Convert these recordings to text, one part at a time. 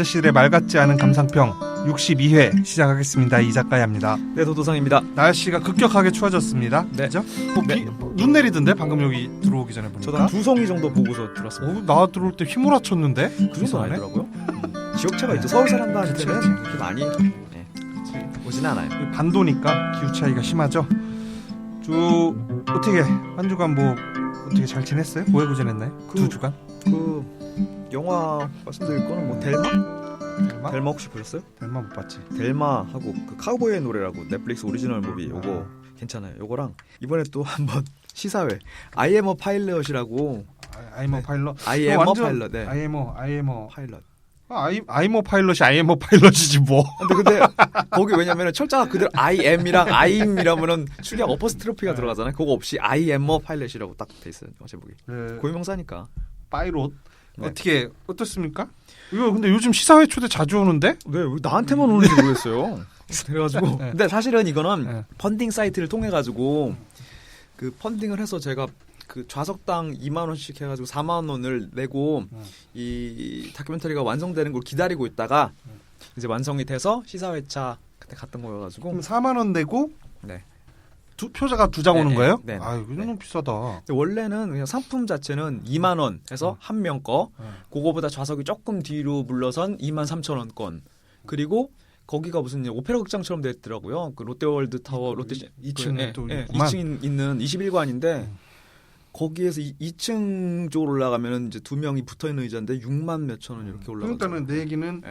아저씨들의 말 같지 않은 감상평 62회 시작하겠습니다. 이 작가야 합니다. 네, 도도상입니다. 날씨가 급격하게 추워졌습니다. 네. 그죠? 눈 내리던데 방금 여기 들어오기 전에 보니까. 저도 한 2송이 정도 보고서 들었습니다. 나 들어올 때 휘몰아쳤는데? 그 정도 아니더라고요. 지역차가 있죠. 서울 사람들한테는 그렇게 많이 오진 않아요. 반도니까 기후 차이가 심하죠. 어떻게 한 주간 어떻게 잘 지냈어요? 뭐 하고 지냈나요? 2주간? 영화 말씀드릴 거는 델마? 델마 혹시 보셨어요? 델마 못 봤지. 델마하고 카우보이의 노래라고 넷플릭스 오리지널 무비 요거 괜찮아요. 요거랑 이번에 또 한번 시사회 I am a pilot이라고. I am a pilot. I am a pilot. 네. I am a pilot. I am a pilot이 I am a pilot이지 뭐. 근데 거기 왜냐면은 철자가 그대로 I am이랑 I'이라면은 출력 어퍼스트로피가 들어가잖아요. 그거 없이 I am a pilot이라고 딱 돼 있어요. 제목이. 고유명사니까. 파이롯. 네. 어떻습니까? 이거 근데 요즘 시사회 초대 자주 오는데? 네, 왜 나한테만 오는지 모르겠어요. 그래가지고. 네. 근데 사실은 이거는 펀딩 사이트를 통해 가지고 그 펀딩을 해서 제가 그 좌석당 2만 원씩 해가지고 4만 원을 내고 이 다큐멘터리가 완성되는 걸 기다리고 있다가 이제 완성이 돼서 시사회차 그때 갔던 거여가지고. 그럼 4만 원 내고 네. 표자가 2장 오는 거예요? 네. 아유, 이거 너무 비싸다. 원래는 그냥 상품 자체는 2만 원 해서 한 명 거, 그거보다 좌석이 조금 뒤로 물러선 2만 3천 원 건. 그리고 거기가 무슨 오페라 극장처럼 돼 있더라고요. 그 롯데월드 타워, 롯데 2층에 또 2층 있는 21관인데 거기에서 2층 쪽으로 올라가면 이제 2명이 붙어 있는 의자인데 6만 몇천 원 이렇게 올라가죠. 그러니까는 내 얘기는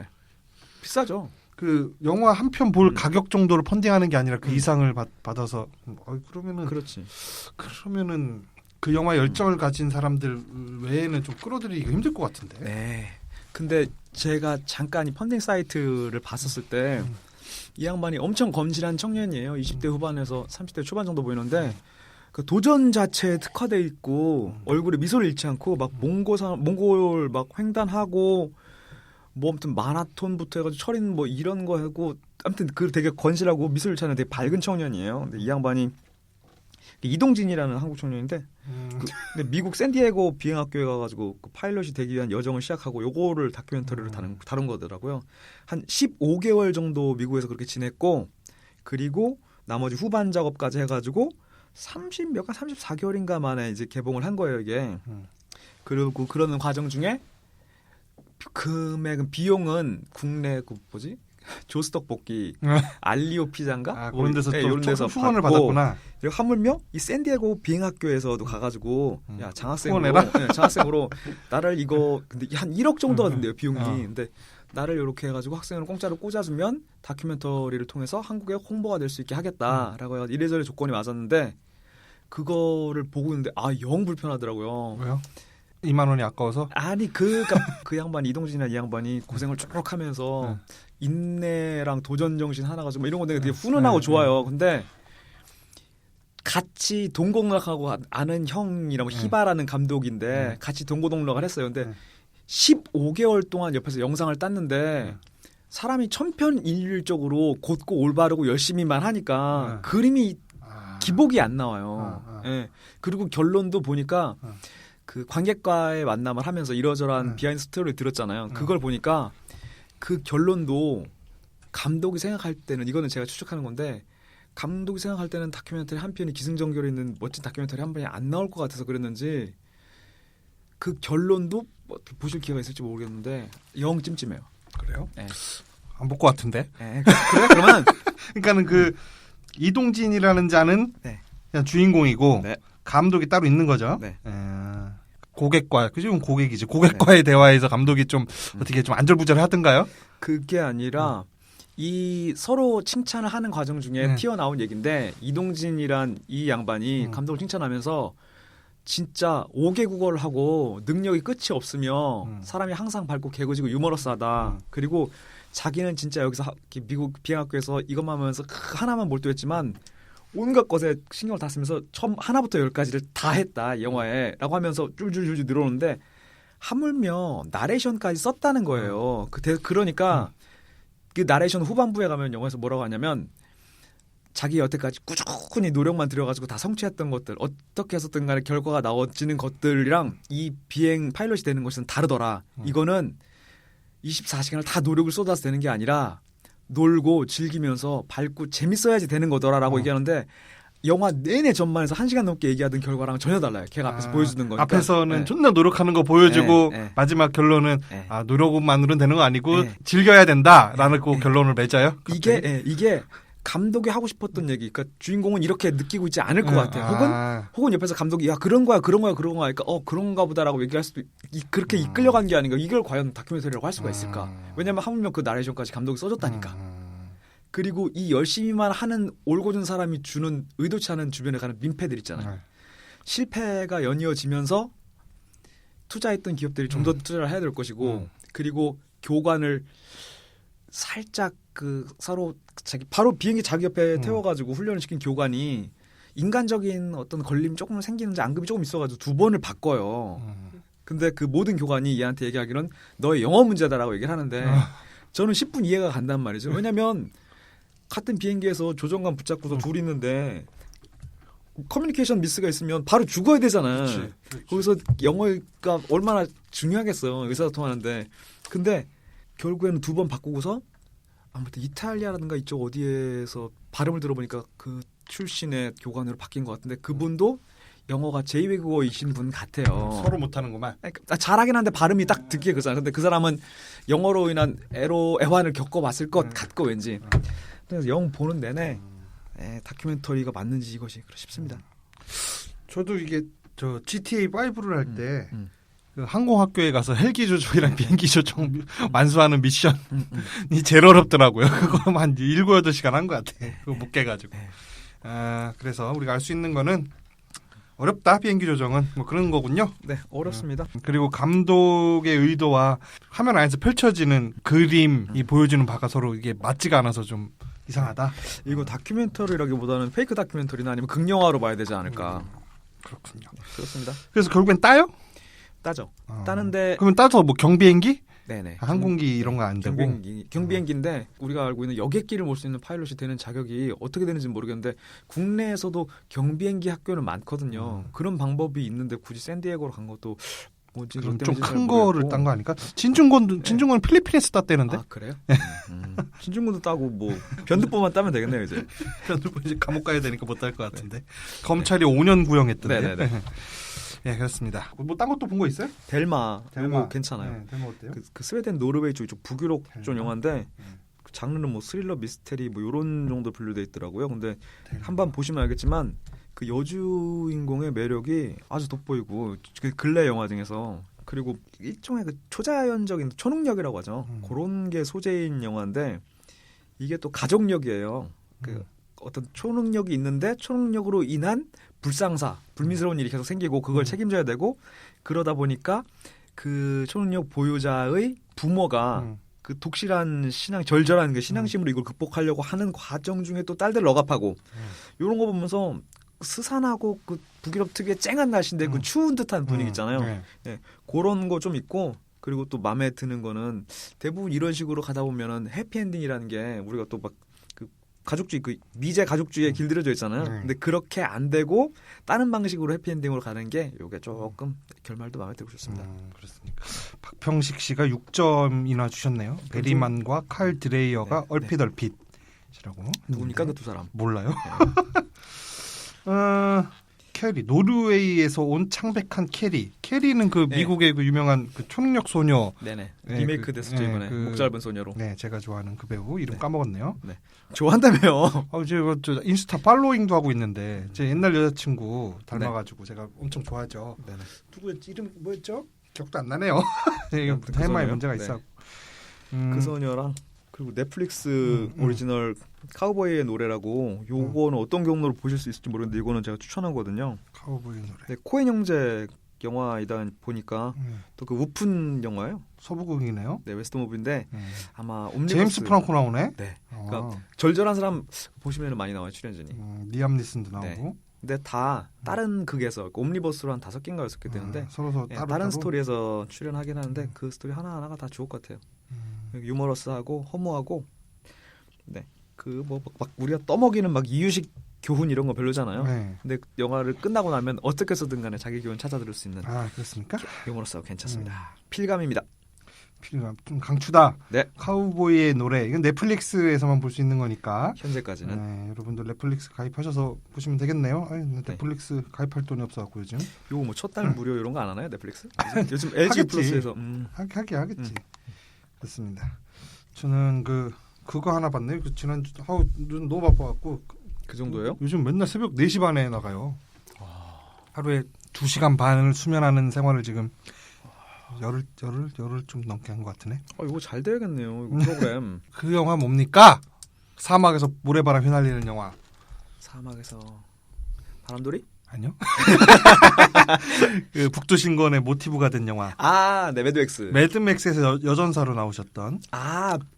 비싸죠. 그 영화 한 편 볼 가격 정도를 펀딩하는 게 아니라 그 이상을 받아서 그러면은 그렇지. 그러면은 그 영화 열정을 가진 사람들 외에는 좀 끌어들이기가 힘들 것 같은데. 네. 근데 제가 잠깐 이 펀딩 사이트를 봤었을 때 이 양반이 엄청 검실한 청년이에요. 20대 후반에서 30대 초반 정도 보이는데 그 도전 자체에 특화돼 있고 얼굴에 미소를 잃지 않고 막 몽골 막 횡단하고 뭐 아무튼 마라톤부터 해가지고 철인 뭐 이런 거 하고 아무튼 그 되게 건실하고 미소를 잃지 않는 되게 밝은 청년이에요. 근데 이 양반이 이동진이라는 한국 청년인데 근데 미국 샌디에고 비행학교에 가가지고 그 파일럿이 되기 위한 여정을 시작하고 요거를 다큐멘터리로 다룬 거더라고요. 한 15개월 정도 미국에서 그렇게 지냈고 그리고 나머지 후반 작업까지 해가지고 34개월인가 만에 이제 개봉을 한 거예요 이게. 그리고 그러는 과정 중에 금액은 비용은 국내 그 뭐지? 조스떡볶이 알리오 피자인가? 그런 데서 또 이런 데서 후원을 받았구나. 그리고 하물며 이 샌디에고 비행학교에서도 가가지고 야 후원해라? 장학생으로 나를 이거 근데 한 1억 정도가 된대요 비용이. 근데 나를 이렇게 해가지고 학생을 공짜로 꽂아주면 다큐멘터리를 통해서 한국에 홍보가 될 수 있게 하겠다라고 해서 이래저래 조건이 맞았는데 그거를 보고 있는데 영 불편하더라고요. 왜요? 2만 원이 아까워서? 아니 그 양반이 이동진이나 이 양반이 고생을 쭉 하면서 인내랑 도전 정신 하나 가지고 뭐 이런 거 되게 훈훈하고 좋아요. 근데 같이 동고동락하고 아는 형이랑 히바라는 감독인데 같이 동고동락을 했어요. 근데 15개월 동안 옆에서 영상을 땄는데 사람이 천편일률적으로 곧고 올바르고 열심히만 하니까 그림이 기복이 안 나와요. 그리고 결론도 보니까 그 관객과의 만남을 하면서 이러저러한 비하인드 스토리를 들었잖아요. 그걸 보니까 그 결론도 감독이 생각할 때는 이거는 제가 추측하는 건데 감독이 생각할 때는 다큐멘터리 한 편이 기승전결에 있는 멋진 다큐멘터리 한 편이 안 나올 것 같아서 그랬는지 그 결론도 보실 기회가 있을지 모르겠는데 영 찜찜해요. 그래요? 네. 안 볼 것 같은데. 네. 그래? 그러면 그러니까는 그 이동진이라는 자는 그냥 주인공이고 감독이 따로 있는 거죠. 네. 고객과 지금 고객이지. 고객과의 대화에서 감독이 좀 어떻게 좀 안절부절하던가요? 그게 아니라 이 서로 칭찬을 하는 과정 중에 튀어나온 얘기인데 이동진이란 이 양반이 감독을 칭찬하면서 진짜 5개 국어를 하고 능력이 끝이 없으며 사람이 항상 밝고 개구지고 유머러스하다. 그리고 자기는 진짜 여기서 미국 비행학교에서 이것만 하면서 하나만 몰두했지만 온갖 것에 신경을 다 쓰면서 처음 하나부터 열까지를 다 했다 이 영화에 라고 하면서 줄줄줄 늘어오는데 하물며 나레이션까지 썼다는 거예요. 그러니까 그 나레이션 후반부에 가면 영화에서 뭐라고 하냐면 자기 여태까지 꾸준히 노력만 들여가지고 다 성취했던 것들 어떻게 해서든 간에 결과가 나와지는 것들이랑 이 비행 파일럿이 되는 것은 다르더라. 이거는 24시간을 다 노력을 쏟아서 되는 게 아니라 놀고 즐기면서 밝고 재밌어야지 되는 거더라라고 얘기하는데 영화 내내 전반에서 1시간 넘게 얘기하던 결과랑 전혀 달라요. 걔가 앞에서 보여주는 거니까. 앞에서는 존나 노력하는 거 보여주고 마지막 결론은 노력만으로는 되는 거 아니고 즐겨야 된다라는 그 결론을 맺어요. 이게 감독이 하고 싶었던 얘기. 그러니까 주인공은 이렇게 느끼고 있지 않을 것 같아요. 혹은 옆에서 감독이 야 그런 거야. 그러니까 그런가 보다라고 얘기할 수도 그렇게 이끌려간 게 아닌가. 이걸 과연 다큐멘터리라고 할 수가 있을까? 왜냐면 하물며 그 나레이션까지 감독이 써줬다니까. 그리고 이 열심히만 하는 올곧은 사람이 주는 의도치 않은 주변에 가는 민폐들 있잖아요. 실패가 연이어지면서 투자했던 기업들이 좀 더 투자를 해야 될 것이고 그리고 교관을 살짝 그 서로 바로 비행기 자기 옆에 태워가지고 훈련을 시킨 교관이 인간적인 어떤 걸림이 조금 생기는지 앙금이 조금 있어가지고 2번을 바꿔요. 근데 그 모든 교관이 얘한테 얘기하기로는 너의 영어 문제다라고 얘기를 하는데 저는 10분 이해가 간단 말이죠. 왜냐면 같은 비행기에서 조정관 붙잡고서 둘이 있는데 커뮤니케이션 미스가 있으면 바로 죽어야 되잖아. 그치. 거기서 영어가 얼마나 중요하겠어. 의사소통하는데. 근데 결국에는 2번 바꾸고서 아무튼 이탈리아라든가 이쪽 어디에서 발음을 들어보니까 그 출신의 교관으로 바뀐 것 같은데 그분도 영어가 제2외국어이신 분 같아요. 서로 못하는구만. 잘하긴 한데 발음이 딱 듣기에 그잖아. 근데 그 사람은 영어로 인한 애환을 겪어봤을 것 같고 왠지. 그래서 영 보는 내내 다큐멘터리가 맞는지 이것이 싶습니다. 저도 이게 저 GTA 5를 할 때 그 항공학교에 가서 헬기 조종이랑 비행기 조종 완수하는 미션이 제일 어렵더라고요. 그거 한 7, 8시간 한 것 같아. 그거 못 깨가지고. 그래서 우리가 알 수 있는 거는 어렵다 비행기 조정은 뭐 그런 거군요. 네, 어렵습니다. 그리고 감독의 의도와 화면 안에서 펼쳐지는 그림이 보여주는 바가 서로 이게 맞지가 않아서 좀 이상하다. 이거 다큐멘터리라기보다는 페이크 다큐멘터리나 아니면 극영화로 봐야 되지 않을까. 그렇군요. 네, 그렇습니다. 그래서 결국엔 따요? 따죠. 따는데 그러면 따서 뭐 경비행기? 네네. 항공기 이런 거 안 되고 경비행기인데 우리가 알고 있는 여객기를 몰 수 있는 파일럿이 되는 자격이 어떻게 되는지 모르겠는데 국내에서도 경비행기 학교는 많거든요. 그런 방법이 있는데 굳이 샌디에고로 간 것도 뭐지? 좀 큰 거를 딴 거 아닐까? 진중권은 필리핀에서 땄대는데. 아 그래요? 진중권도 따고 뭐 변두법만 따면 되겠네요 이제. 변두법 이제 감옥 가야 되니까 못 딸 것 같은데. 검찰이 5년 구형했던데. 네네네. 네, 그렇습니다. 뭐 딴 것도 본 거 있어요? 델마 괜찮아요. 네, 델마 어때요? 그 스웨덴 노르웨이 쪽 북유럽 쪽 영화인데 그 장르는 뭐 스릴러 미스테리 뭐 이런 정도 분류돼 있더라고요. 근데 한번 보시면 알겠지만 그 여주인공의 매력이 아주 돋보이고 그 근래 영화 중에서 그리고 일종의 그 초자연적인 초능력이라고 하죠. 그런 게 소재인 영화인데 이게 또 가족력이에요. 그 어떤 초능력이 있는데 초능력으로 인한 불미스러운 일이 계속 생기고 그걸 책임져야 되고 그러다 보니까 그 초능력 보유자의 부모가 그 독실한 절절한 그 신앙심으로 이걸 극복하려고 하는 과정 중에 또 딸들을 억압하고 이런 거 보면서 스산하고 그 북유럽 특유의 쨍한 날씨인데 그 추운 듯한 분위기 있잖아요. 네, 그런 거 좀 있고 그리고 또 마음에 드는 거는 대부분 이런 식으로 가다 보면은 해피엔딩이라는 게 우리가 또 막 가족주의 그 미제 가족주의에 길들여져 있잖아요. 근데 그렇게 안 되고 다른 방식으로 해피엔딩으로 가는 게 이게 조금 결말도 마음에 들고 좋습니다. 그렇습니까? 박평식 씨가 6점이나 주셨네요. 베리만과 칼 드레이어가 얼핏이라고. 누굽니까 그 두 사람? 몰라요. 캐리 노르웨이에서 온 창백한 캐리는 그 미국의 그 유명한 그 초능력 소녀. 네네. 리메이크 됐었죠 이번에 목 짧은 소녀로. 네, 제가 좋아하는 그 배우 이름 까먹었네요. 네. 좋아한다며요. 제가 인스타 팔로잉도 하고 있는데 제 옛날 여자친구 닮아가지고 제가 엄청 좋아하죠. 네네. 누구였지? 이름 뭐였죠? 기억도 안 나네요. 테마에 문제가 있어. 그 소녀랑 그리고 넷플릭스 오리지널 카우보이의 노래라고 요거는 어떤 경로로 보실 수 있을지 모르겠는데 이거는 제가 추천하거든요. 카우보이의 노래. 네, 코엔 형제 영화이다 보니까 또 그 우픈 영화예요. 서부극이네요. 네, 웨스트 무비인데 아마 옴니버스. 제임스 프랑코 나오네. 네. 그러니까 절절한 사람 보시면 많이 나와요 출연진이. 리암 니슨도 나오고. 네. 근데 다 다른 극에서 옴니버스로 한 5개인가 6개 되는데 서로 다른 스토리에서 출연하긴 하는데 그 스토리 하나하나가 다 좋을 것 같아요. 유머러스하고 허무하고 네. 그 뭐 막 우리가 떠먹이는 막 이유식 교훈 이런 거 별로잖아요. 네. 근데 영화를 끝나고 나면 어떻게 해서든 간에 자기 교훈 찾아 들을 수 있는. 그렇습니까? 유머러스하고 괜찮습니다. 필감입니다. 좀 강추다. 네. 카우보이의 노래. 이건 넷플릭스에서만 볼 수 있는 거니까. 현재까지는. 네, 여러분들 넷플릭스 가입하셔서 보시면 되겠네요. 아유, 넷플릭스 가입할 돈이 없어갖고 요즘. 요거 뭐 첫 달 무료 이런 거 안 하나요 넷플릭스? 요즘 LG 플러스에서. 하겠지. 그렇습니다. 저는 그거 하나 봤네요. 그 지난주 눈 너무 바빠갖고. 그 정도예요? 요즘 맨날 새벽 4시 반에 나가요. 하루에 2시간 반을 수면하는 생활을 지금 열흘 좀 넘게 한 것 같으네. 이거 잘 돼야겠네요. 이거 프로그램. 그 영화 뭡니까? 사막에서 모래바람 휘날리는 영화. 사막에서 바람돌이? 아니요. 그 북두신건의 모티브가 된 영화. 네, 매드맥스. 매드맥스에서 여전사로 나오셨던.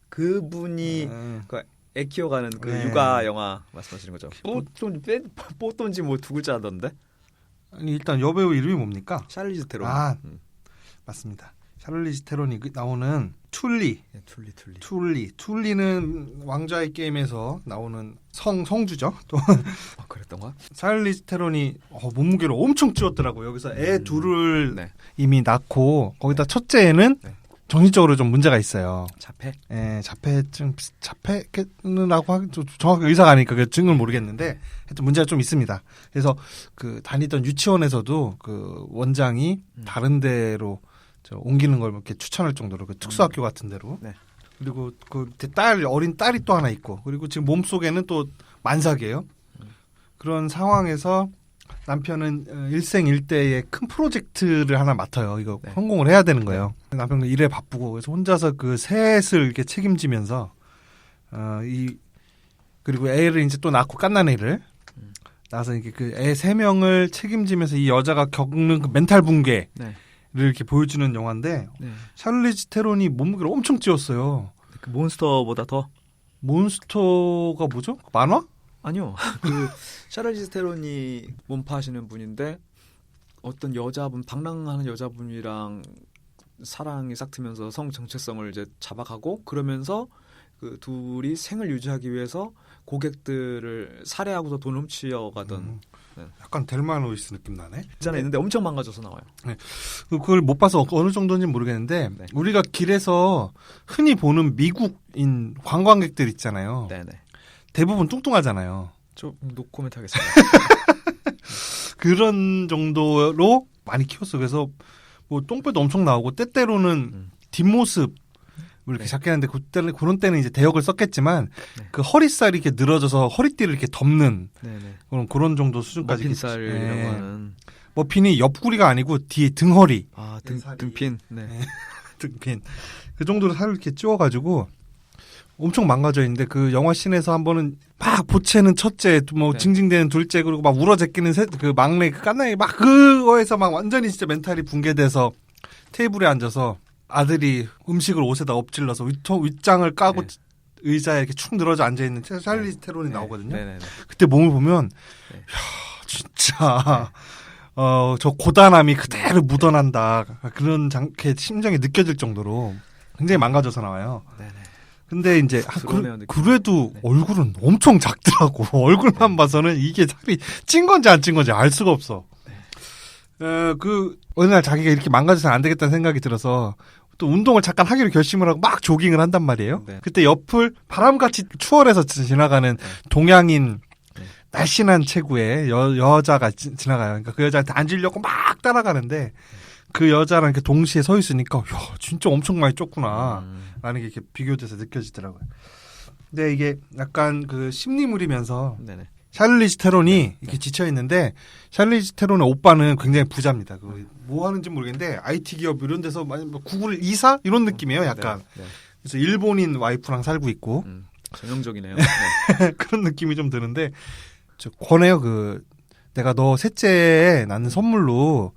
그분이 그 애 키워가는 그 육아 영화 말씀하시는 거죠? 뽀돈지 뭐 두 글자 하던데? 아니 일단 여배우 이름이 뭡니까? 샤를리즈 테론. 맞습니다. 샤를리즈 테론이 나오는 툴리. 네, 툴리. 툴리는 왕좌의 게임에서 나오는 성주죠. 또 그랬던가? 샤를리즈 테론이 몸무게를 엄청 찌웠더라고요. 여기서 애 둘을 이미 낳고 거기다 첫째는 정신적으로 좀 문제가 있어요. 자폐증이라고 하긴 좀 정확히 의사가 아니니까 그 증을 모르겠는데 하여튼 문제가 좀 있습니다. 그래서 그 다니던 유치원에서도 그 원장이 다른 데로 옮기는 걸 이렇게 추천할 정도로 그 특수학교 같은 데로. 그리고 그 어린 딸이 또 하나 있고 그리고 지금 몸속에는 또 만삭이에요. 그런 상황에서 남편은 일생일대의 큰 프로젝트를 하나 맡아요. 이거 성공을 해야 되는 거예요. 남편은 일에 바쁘고 그래서 혼자서 그 셋을 이렇게 책임지면서 그리고 애를 이제 또 낳고 갓난애를 낳아서 이렇게 그 애 3명을 책임지면서 이 여자가 겪는 그 멘탈 붕괴를 이렇게 보여주는 영화인데 샤를리즈 테론이 몸무게를 엄청 찌웠어요. 그 몬스터보다 더? 몬스터가 뭐죠? 만화? 아니요. 그 샤를리즈 테론이 몸파하시는 분인데 어떤 여자분 방랑하는 여자분이랑 사랑이 싹트면서 성 정체성을 이제 잡아가고 그러면서 그 둘이 생을 유지하기 위해서 고객들을 살해하고서 돈 훔치어가던 약간 델마 로이스 느낌 나네. 있잖아 있는데 엄청 망가져서 나와요. 그걸 못 봐서 어느 정도인지 모르겠는데 우리가 길에서 흔히 보는 미국인 관광객들 있잖아요. 대부분 뚱뚱하잖아요. 저 노코멘트 하겠습니다. 그런 정도로 많이 키웠어. 그래서 뭐 똥배도 엄청 나오고 때때로는 뒷모습 이렇게 잡게 하는데 그런 때는 이제 대역을 썼겠지만 그 허리살이 이렇게 늘어져서 허리띠를 이렇게 덮는 그런 정도 수준까지. 머핀살이라고 하는. 머핀이 옆구리가 아니고 뒤에 등허리. 등핀. 등핀. 그 정도로 살을 이렇게 찌워가지고 엄청 망가져 있는데 그 영화 씬에서 한 번은 막 보채는 첫째, 뭐 징징대는 둘째 그리고 막 울어제끼는 그 막내 그 깐나이 막 그거에서 막 완전히 진짜 멘탈이 붕괴돼서 테이블에 앉아서 아들이 음식을 옷에다 엎질러서 윗장을 까고 의자에 이렇게 축 늘어져 앉아 있는 샤를리즈 테론이 나오거든요. 그때 몸을 보면 야 진짜 저 고단함이 그대로 묻어난다 그런 심정이 느껴질 정도로 굉장히 망가져서 나와요. 근데 이제 그래도 얼굴은 엄청 작더라고. 얼굴만 봐서는 이게 살이 찐 건지 안 찐 건지 알 수가 없어. 어느 날 자기가 이렇게 망가져서는 안 되겠다는 생각이 들어서 또 운동을 잠깐 하기로 결심을 하고 막 조깅을 한단 말이에요. 그때 옆을 바람같이 추월해서 지나가는 동양인 날씬한 체구의 여자가 지나가요. 그러니까 그 여자한테 앉으려고 막 따라가는데 그 여자랑 이렇게 동시에 서 있으니까 야 진짜 엄청 많이 쪘구나 라는 게 이렇게 비교돼서 느껴지더라고요. 근데 이게 약간 그 심리물이면서 샤를리즈 테론이 이렇게 지쳐 있는데 샤를리즈 테론의 오빠는 굉장히 부자입니다. 뭐 하는지 모르겠는데 IT 기업 이런 데서 구글 이사 이런 느낌이에요. 약간. 그래서 일본인 와이프랑 살고 있고 전형적이네요. 그런 느낌이 좀 드는데 권해요. 내가 너 셋째에 나는 선물로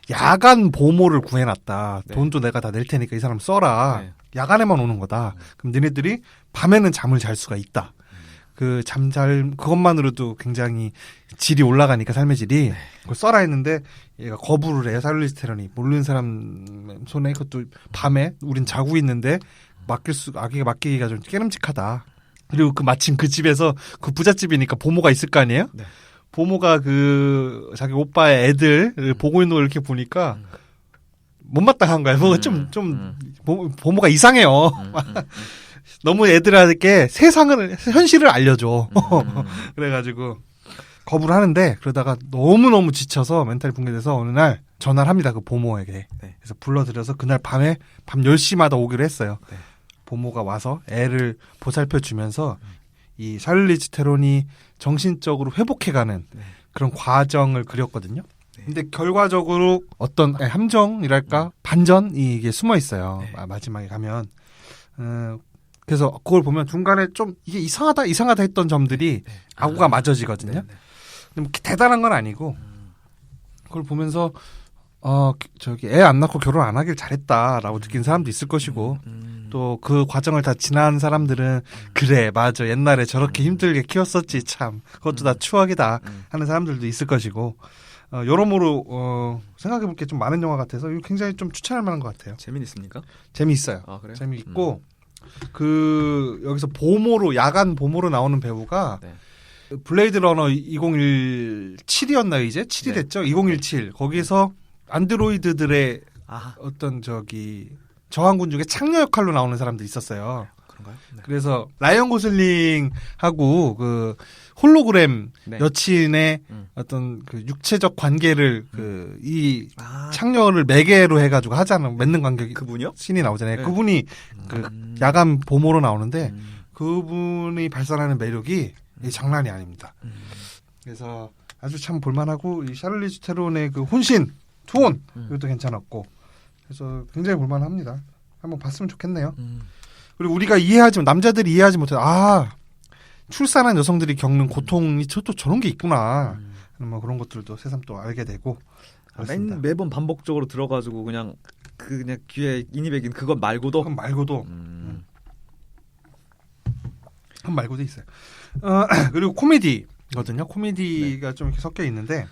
야간 보모를 구해놨다. 돈도 내가 다 낼 테니까 이 사람 써라. 야간에만 오는 거다. 그럼 너네들이 밤에는 잠을 잘 수가 있다. 그것만으로도 굉장히 질이 올라가니까 삶의 질이 그걸 써라 했는데 얘가 거부를 해요. 샤를리즈 테론이 모르는 사람 손에 그것도 밤에 우린 자고 있는데 아기가 맡기기가 좀 깨름직하다. 그리고 마침 그 집에서 그 부잣집이니까 보모가 있을 거 아니에요? 보모가 자기 오빠의 애들 보고 있는 걸 이렇게 보니까 못마땅한 거야. 뭐 보모가 이상해요. 너무 애들에게 현실을 알려줘. 그래가지고 거부를 하는데 그러다가 너무너무 지쳐서 멘탈이 붕괴돼서 어느 날 전화를 합니다. 그 보모에게. 네. 그래서 불러들여서 그날 밤에 밤 10시마다 오기로 했어요. 네. 보모가 와서 애를 보살펴 주면서 이 샤를리즈 테론이 정신적으로 회복해가는 네. 그런 과정을 그렸거든요. 네. 근데 결과적으로 어떤 함정이랄까 반전이 이게 숨어 있어요. 네. 마지막에 가면. 그래서 그걸 보면 중간에 좀 이게 이상하다 했던 점들이 네. 아구가 맞아지거든요. 네. 근데 뭐 대단한 건 아니고 그걸 보면서 애 안 낳고 결혼 안 하길 잘했다라고 느낀 사람도 있을 것이고 또 그 과정을 다 지난 사람들은 그래 맞아 옛날에 저렇게 힘들게 키웠었지 참 그것도 다 추억이다 하는 사람들도 있을 것이고 여러모로 생각해볼 게 좀 많은 영화 같아서 이거 굉장히 좀 추천할 만한 것 같아요. 재미있습니까? 재미있어요. 아, 그래요? 재미있고 여기서 야간 보모로 나오는 배우가 네. 블레이드 러너 2017이었나요 이제? 7이 네. 됐죠? 2017 거기서 안드로이드들의 아, 어떤 저항군 중에 창녀 역할로 나오는 사람도 있었어요. 그런가요? 네. 그래서 라이언 고슬링하고 그 홀로그램 네. 여친의 음. 어떤 그 육체적 관계를 이 아, 창녀를 매개로 해가지고 하잖아. 맺는 관계 그분이요? 신이 나오잖아요. 네. 그분이 그 야간 보모로 나오는데 음. 그분이 발산하는 매력이 장난이 아닙니다. 그래서 아주 참 볼만하고 이 샤를리즈 테론의 그 혼신, 투혼 이것도 괜찮았고 그래서 굉장히 볼만합니다. 한번 봤으면 좋겠네요. 그리고 우리가 남자들이 이해하지 못해 출산한 여성들이 겪는 고통이 또 저런 게 있구나. 뭐 그런 것들도 새삼 또 알게 되고 그렇습니다. 매번 반복적으로 들어가지고 그냥 귀에 인이 배긴 그것 말고도 그건 말고도 그건 말고도 있어요. 그리고 코미디거든요. 코미디가 좀 이렇게 섞여 있는데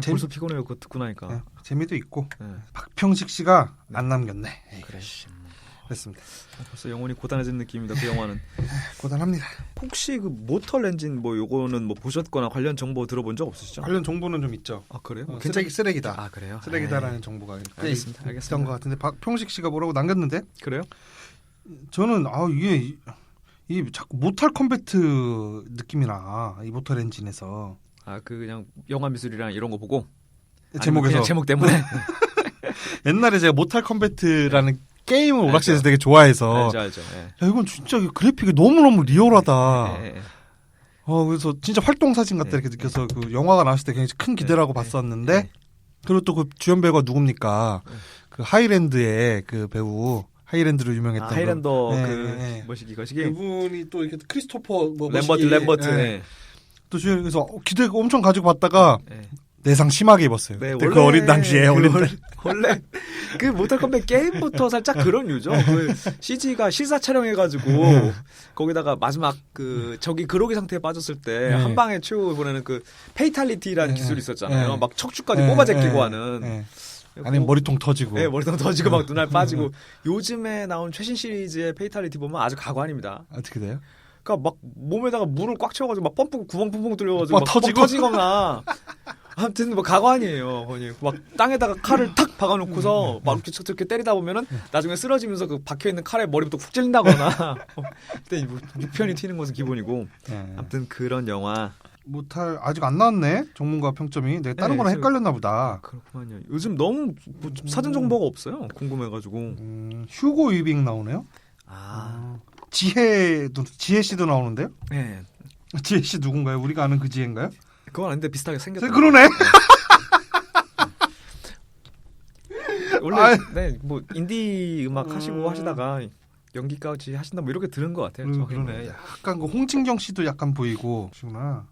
벌써 피곤해요. 그거 듣고 나니까. 네, 재미도 있고 네. 박평식 씨가 안 남겼네. 그래. 그렇습니다. 벌써 영혼이 고단해진 느낌입니다. 그 영화는. 고단합니다. 혹시 그 모털 엔진 요거는 보셨거나 관련 정보 들어본 적 없으시죠? 관련 정보는 좀 있죠. 아, 그래요? 굉장히 쓰레기다. 아, 그래요? 쓰레기다라는 정보가 알겠습니다. 있던 것 같은데 박평식 씨가 뭐라고 남겼는데 그래요? 저는 이게 자꾸 모탈 컴배트 느낌이 나. 이 모탈 엔진에서 그냥 영화 미술이랑 이런 거 보고 제목에서 그냥 제목 때문에 옛날에 제가 모탈 컴배트라는 게임을 오락실에서 되게 좋아해서 알죠. 예. 야, 이건 진짜 그래픽이 너무너무 리얼하다. 예. 그래서 진짜 활동 사진 같다 이렇게 느껴서 그 영화가 나왔을 때 굉장히 큰 기대를 하고 봤었는데 그리고 또 그 주연 배우가 누굽니까? 그 하이랜드의 그 배우 하이랜드로 유명했던 하이랜더 머시기 거시기 그분이 또 이렇게 크리스토퍼 램버트 또 주연 그래서 기대 엄청 가지고 봤다가 내상 심하게 입었어요. 네, 그때 그 어린 당시에 원래 그 모탈 컴뱃 게임부터 살짝 그런 류죠. 그 CG가 실사 촬영해가지고 거기다가 마지막 저기 그러기 상태에 빠졌을 때 한 방에 최후 보내는 그 페이탈리티라는 기술이 있었잖아요. 막 척추까지 뽑아 제끼고 하는. 아니면 머리통 터지고. 네, 머리통 터지고 막 눈알 빠지고. 요즘에 나온 최신 시리즈의 페이탈리티 보면 아주 가관입니다. 어떻게 돼요? 그러니까 막 몸에다가 물을 꽉 채워가지고 막 펌프 구멍 펑펑 뚫려가지고 막 터지거나. 아무튼 가관이에요. 막 땅에다가 칼을 탁 박아놓고서 막 이렇게 저렇게 때리다 보면은 나중에 쓰러지면서 그 박혀 있는 칼에 머리부터 훅 찔린다거나. 그때 6편이 튀는 것은 기본이고. 아무튼 그런 영화. 모탈 아직 안 나왔네. 전문가 평점이. 내가 다른 거랑 헷갈렸나 보다. 그렇구만요. 요즘 너무 사전 정보가 없어요. 궁금해가지고. 휴고 위빙 나오네요. 지혜 씨도 나오는데요? 네. 지혜 씨 누군가요? 우리가 아는 그 지혜인가요? 그건 아닌데 비슷하게 생겼다. 그러네. 원래 인디 음악 하시고 하시다가 연기까지 하신다 뭐 이렇게 들은 것 같아요. 그러네. 약간 그 홍진경 씨도 약간 보이고 그러시구나.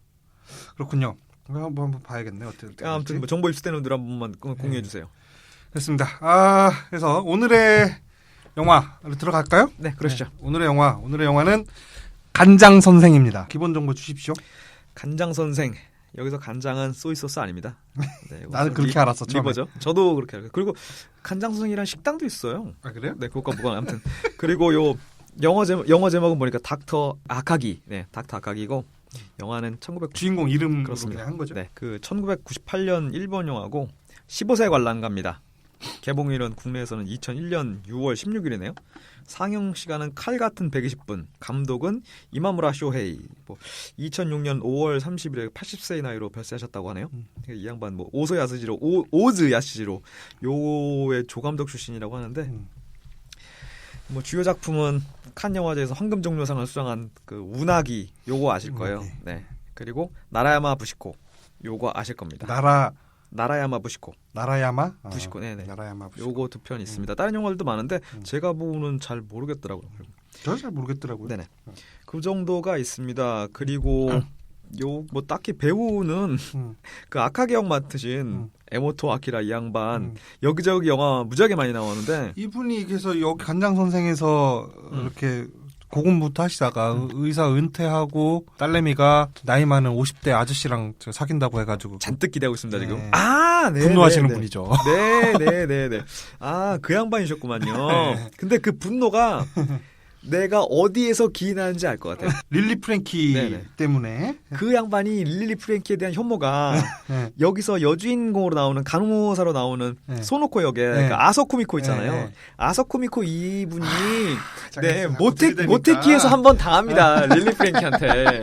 그렇군요. 한번 봐야겠네. 어떻게 아무튼 정보 입수되는 분들 한 번만 공유해 주세요. 됐습니다. 그래서 오늘의 영화로 들어갈까요? 네, 그러시죠. 오늘의 영화는 간장 선생입니다. 기본 정보 주십시오. 간장 선생. 여기서 간장은 소이소스 아닙니다. 네, 나는 그렇게 알았어. 리버죠. 저도 그렇게 알고. 그리고 간장 선생이라는 식당도 있어요. 아, 그래요? 네, 그것과 무관. 아무튼 그리고 영어 제목은 보니까 닥터 아카기. 네, 닥터 아카기고 영화는 1990 주인공 이름 그렇습니다. 한 거죠? 네, 그 1998년 일본 영화고 15세 관람가입니다. 개봉일은 국내에서는 2001년 6월 16일이네요. 상영 시간은 칼 같은 120분. 감독은 이마무라 쇼헤이. 2006년 5월 30일에 80세의 나이로 별세하셨다고 하네요. 이 양반 오즈 야시지로 요의 조감독 출신이라고 하는데 주요 작품은 칸 영화제에서 황금 종려상을 수상한 그 운하기 요거 아실 거예요. 네. 그리고 나라야마 부시코 요거 아실 겁니다. 나라야마 부시코. 나라야마 부시코. 네네. 나라야마 부시코. 요거 두 편 있습니다. 다른 영화들도 많은데 제가 보고는 잘 모르겠더라고요. 저도 잘 모르겠더라고요. 네네. 그 정도가 있습니다. 그리고 딱히 배우는 그 아카게 역 맡으신 에모토 아키라 이 양반 여기저기 영화 무지하게 많이 나오는데 이분이 그래서 여기 간장 선생에서 이렇게 고군부터 하시다가 의사 은퇴하고 딸내미가 나이 많은 50대 아저씨랑 사귄다고 해가지고 잔뜩 기대하고 있습니다 지금. 네. 네, 분노하시는 네, 분이죠. 네네네네. 그 양반이셨구만요. 네. 근데 그 분노가 내가 어디에서 기인하는지 알 것 같아요. 릴리 프랭키 네네. 때문에 그 양반이 릴리 프랭키에 대한 혐오가 네. 여기서 여주인공으로 나오는 간호사로 나오는 네. 소노코 역에 네. 그 아서쿠미코 있잖아요. 네. 아서쿠미코 이분이 어떻게 됩니까? 모테키에서 한번 당합니다. 릴리 프랭키한테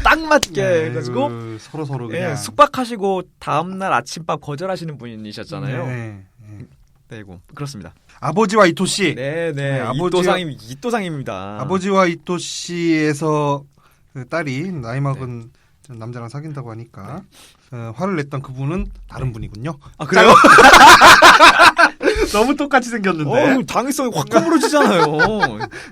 딱 맞게 해가지고 서로 그냥 숙박하시고 다음날 아침밥 거절하시는 분이셨잖아요. 네. 그렇습니다. 아버지와 이토씨. 네네. 이또상입니다. 아버지와 이토씨에서 그 딸이 나이 먹은 남자랑 사귄다고 하니까 화를 냈던 그분은 다른 분이군요. 아 그래요? 너무 똑같이 생겼는데. 당위성이 확 까무러지잖아요.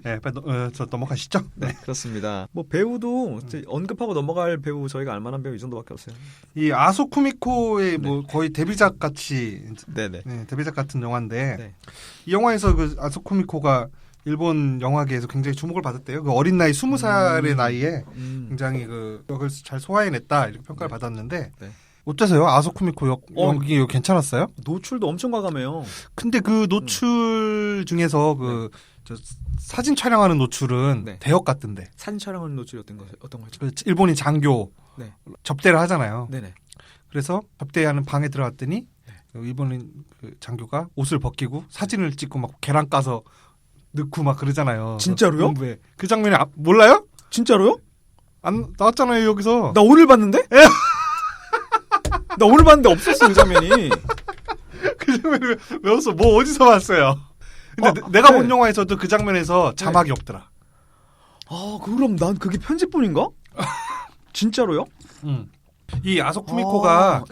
네, 빨리 저 넘어가시죠. 네, 그렇습니다. 배우도 언급하고 넘어갈 배우 저희가 알만한 배우 이 정도밖에 없어요. 이 아소쿠미코의 거의 데뷔작 같이 네네. 네, 데뷔작 같은 영화인데 네. 이 영화에서 그 아소쿠미코가 일본 영화계에서 굉장히 주목을 받았대요. 그 어린 나이 20살의 나이에 굉장히 그 역을 잘 소화해냈다 이렇게 평가를 받았는데 네. 어때서요? 아소쿠미코 연기 괜찮았어요? 노출도 엄청 과감해요. 근데 그 노출 중에서 저 사진 촬영하는 노출은 대역 같던데. 사진 촬영하는 노출이 어떤 거죠? 그 일본인 장교 접대를 하잖아요. 네네. 그래서 접대하는 방에 들어갔더니 일본인 그 장교가 옷을 벗기고 사진을 찍고 막 계란 까서 넣고 막 그러잖아요. 진짜로요? 본부에. 그 장면이 몰라요? 진짜로요? 안 나왔잖아요 여기서. 나 오늘 봤는데? 나 오늘 봤는데 없었어 그 장면이. 그 장면을 왜 없어? 뭐 어디서 봤어요? 근데 내가 본 영화에서도 그 장면에서 자막이 없더라. 그럼 난 그게 편집본인가? 진짜로요? 이 아소쿠미코가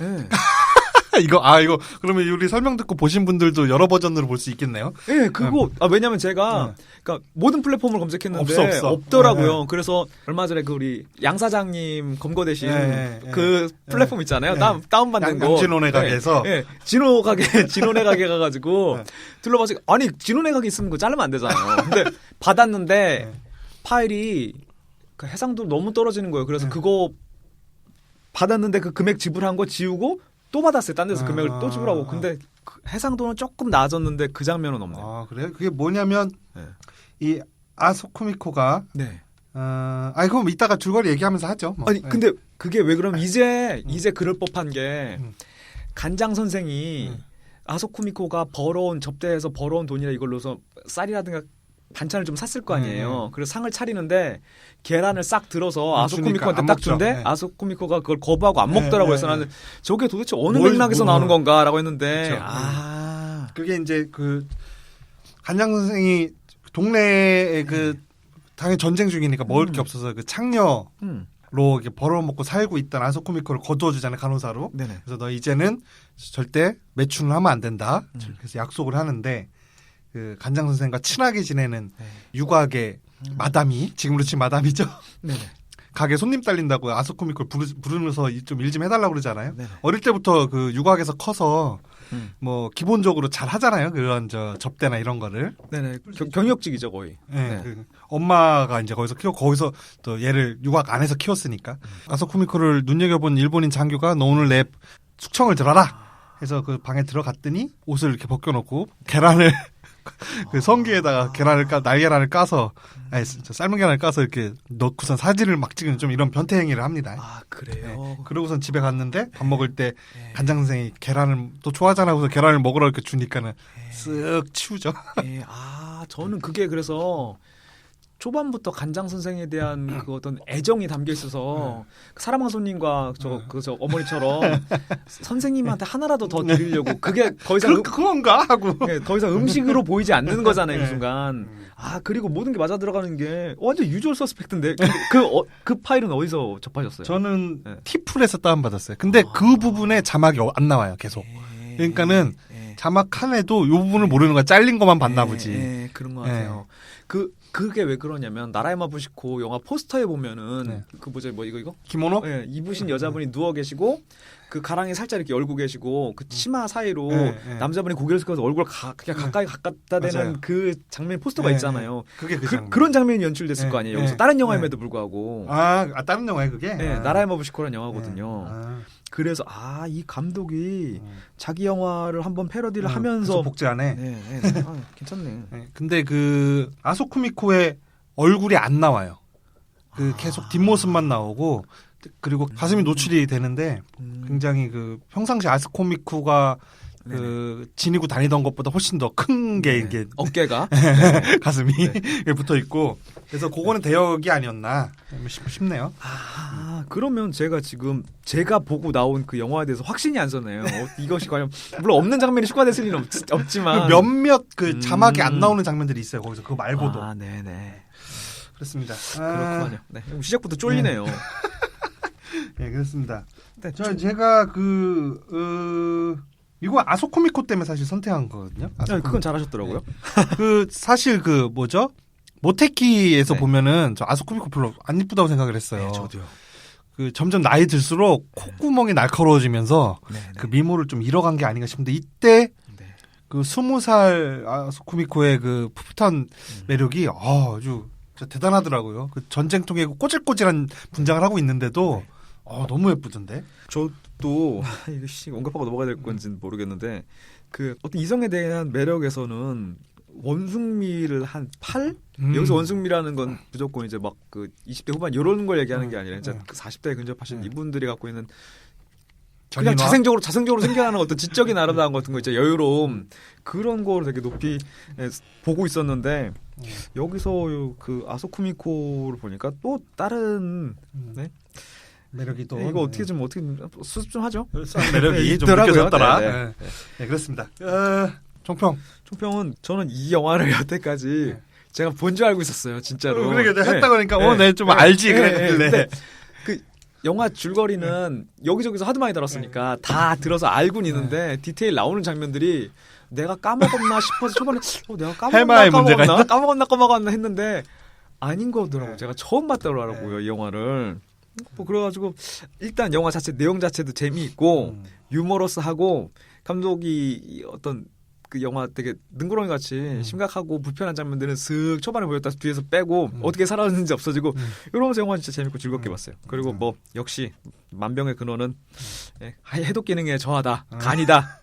이거 그러면 우리 설명 듣고 보신 분들도 여러 버전으로 볼 수 있겠네요. 네, 그거 왜냐면 제가 그러니까 모든 플랫폼을 검색했는데 없어. 없더라고요. 그래서 얼마 전에 그 우리 양 사장님 검거되신 그 플랫폼 있잖아요. 다운받는 거. 양진호네 가게에서. 진호네 가게 가가지고 둘러봐서 아니 진호네 가게 있으면 그거 자르면 안 되잖아요. 근데 받았는데 파일이 그 해상도 너무 떨어지는 거예요. 그래서 그거 받았는데 그 금액 지불한 거 지우고 또 받았어요. 딴 데서 금액을 또 지불하고. 근데 그 해상도는 조금 나아졌는데 그 장면은 없네요. 그래요? 그게 뭐냐면 이 아소쿠미코가 그럼 이따가 줄거리 얘기하면서 하죠. 근데 그게 왜 그러면 이제 그럴 법한 게 간장 선생이 아소쿠미코가 접대해서 벌어온 돈이라 이걸로서 쌀이라든가 반찬을 좀 샀을 거 아니에요. 그래서 상을 차리는데 계란을 싹 들어서 아소쿠미코한테 딱 준대. 아소쿠미코가 그걸 거부하고 안 먹더라고요. 그래서 나는 저게 도대체 어느 맥락에서 나오는 건가라고 했는데 그렇죠. 그게 이제 그 간장 선생이 동네에 당연히 전쟁 중이니까 먹을 게 없어서 그 창녀로 이렇게 벌어먹고 살고 있던 아소쿠미코를 거두어주잖아요. 간호사로. 네네. 그래서 너 이제는 절대 매춘을 하면 안 된다. 그래서 약속을 하는데 그 간장 선생과 친하게 지내는 유곽의 마담이 지금으로 치면 마담이죠. 네네. 가게 손님 딸린다고 아소쿠미코를 부르면서 좀 일 좀 해달라고 그러잖아요. 네네. 어릴 때부터 그 유곽에서 커서 뭐 기본적으로 잘 하잖아요. 그런 접대나 이런 거를. 네네. 경력직이죠 거의. 네. 엄마가 이제 거기서 또 얘를 유곽 안에서 키웠으니까 아소쿠미코를 눈여겨본 일본인 장교가 너 오늘 내 숙청을 들어라 그래서 그 방에 들어갔더니 옷을 이렇게 벗겨놓고 계란을 그 성기에다가 날계란을 까서 삶은 계란을 까서 이렇게 넣고선 사진을 막 찍는 좀 이런 변태 행위를 합니다. 아 그래요. 네. 그러고선 집에 갔는데 밥 먹을 때 간장 선생이 계란을 또 좋아하잖아. 그래서 계란을 먹으라 이렇게 주니까는 쓱 치우죠. 저는 그게 그래서 초반부터 간장 선생에 대한 그 어떤 애정이 담겨 있어서 사랑방 손님과 저 어머니처럼 선생님한테 하나라도 더 드리려고 그게 더 이상 그건가 하고 더 이상 음식으로 보이지 않는 거잖아요 그 순간. 그리고 모든 게 맞아 들어가는 게 완전 유주얼 서스펙트인데 그 파일은 어디서 접하셨어요? 저는 티플에서 다운받았어요. 근데 그 부분에 자막이 안 나와요 계속. 그러니까는 자막 칸에도 이 부분을 모르는 거야. 잘린 것만 봤나 보지. 그런 것 같아요. 그게 왜 그러냐면 나라의 마부시코 영화 포스터에 보면은 그 이거 기모노? 입으신 여자분이 누워 계시고 그 가랑이 살짝 이렇게 열고 계시고 그 치마 사이로 남자분이 고개를 숙여서 얼굴 그냥 가까이 갖다 대는 그 장면 포스터가 있잖아요. 그게 그 장면. 그런 장면이 연출됐을 거 아니에요. 여기서 다른 영화임에도 불구하고. 다른 영화에 그게? 네, 나라의 마부시코라는 영화거든요. 그래서 이 감독이 자기 영화를 한번 패러디를 하면서 복제하네. 괜찮네. 근데 그 아소쿠미코의 얼굴이 안 나와요. 계속 뒷모습만 나오고 그리고 가슴이 노출이 되는데 굉장히 그 평상시 아소쿠미코가 그 지니고 다니던 것보다 훨씬 더 큰 게 이게 어깨가 가슴이 붙어 있고 그래서 그거는 대역이 아니었나 싶네요. 그러면 제가 보고 나온 그 영화에 대해서 확신이 안 서네요. 이것이 과연 물론 없는 장면이 추가됐을 리는 없지만 몇몇 그 자막이 안 나오는 장면들이 있어요. 거기서 그거 말고도. 네네. 그렇습니다. 그렇군요. 네. 시작부터 쫄리네요. 네, 그렇습니다. 제가 이거 아소코미코 때문에 사실 선택한 거거든요. 그건 잘하셨더라고요. 사실 모테키에서 보면은 저 아소코미코 별로 안 이쁘다고 생각을 했어요. 저도요. 점점 나이 들수록 콧구멍이 날카로워지면서 그 미모를 좀 잃어간 게 아닌가 싶은데 이때 그 20살 아소코미코의 그 풋풋한 매력이 아주 대단하더라고요. 그 전쟁통에 꼬질꼬질한 분장을 하고 있는데도 너무 예쁘던데. 저도 이거 언급하고 넘어가야 될 건지는 모르겠는데 그 어떤 이성에 대한 매력에서는 원숭미를 한 8? 여기서 원숭미라는 건 무조건 이제 막 그 20대 후반 이런 걸 얘기하는 게 아니라 진짜 그 40대에 근접하신 이분들이 갖고 있는 그냥 자생적으로 생겨나는 어떤 지적인 아름다움 같은 거 있죠. 여유로움 그런 거를 되게 높이 보고 있었는데 여기서 그 아소쿠미코를 보니까 또 다른 매력이 또 이거 어떻게 수습 좀 하죠. 매력이 좀 느껴졌더라. 네, 그렇습니다. 총평은 저는 이 영화를 여태까지 제가 본 줄 알고 있었어요. 진짜로. 그러게 했다고 하니까 내 좀 알지 그랬는데 그 영화 줄거리는 여기저기서 하도 많이 들었으니까 다 들어서 알고는 있는데 디테일 나오는 장면들이 내가 까먹었나 싶어서 초반에 내가 까먹었나 했는데 아닌 거더라고요. 제가 처음 봤더라고요. 이 영화를. 그래가지고 일단 영화 자체 내용 자체도 재미있고 유머러스하고 감독이 어떤 그 영화 되게 능구렁이 같이 심각하고 불편한 장면들은 슥 초반에 보였다 뒤에서 빼고 어떻게 살아났는지 없어지고 이러면서 영화 진짜 재밌고 즐겁게 봤어요. 그리고 역시 만병의 근원은 해독 기능에 저하다 간이다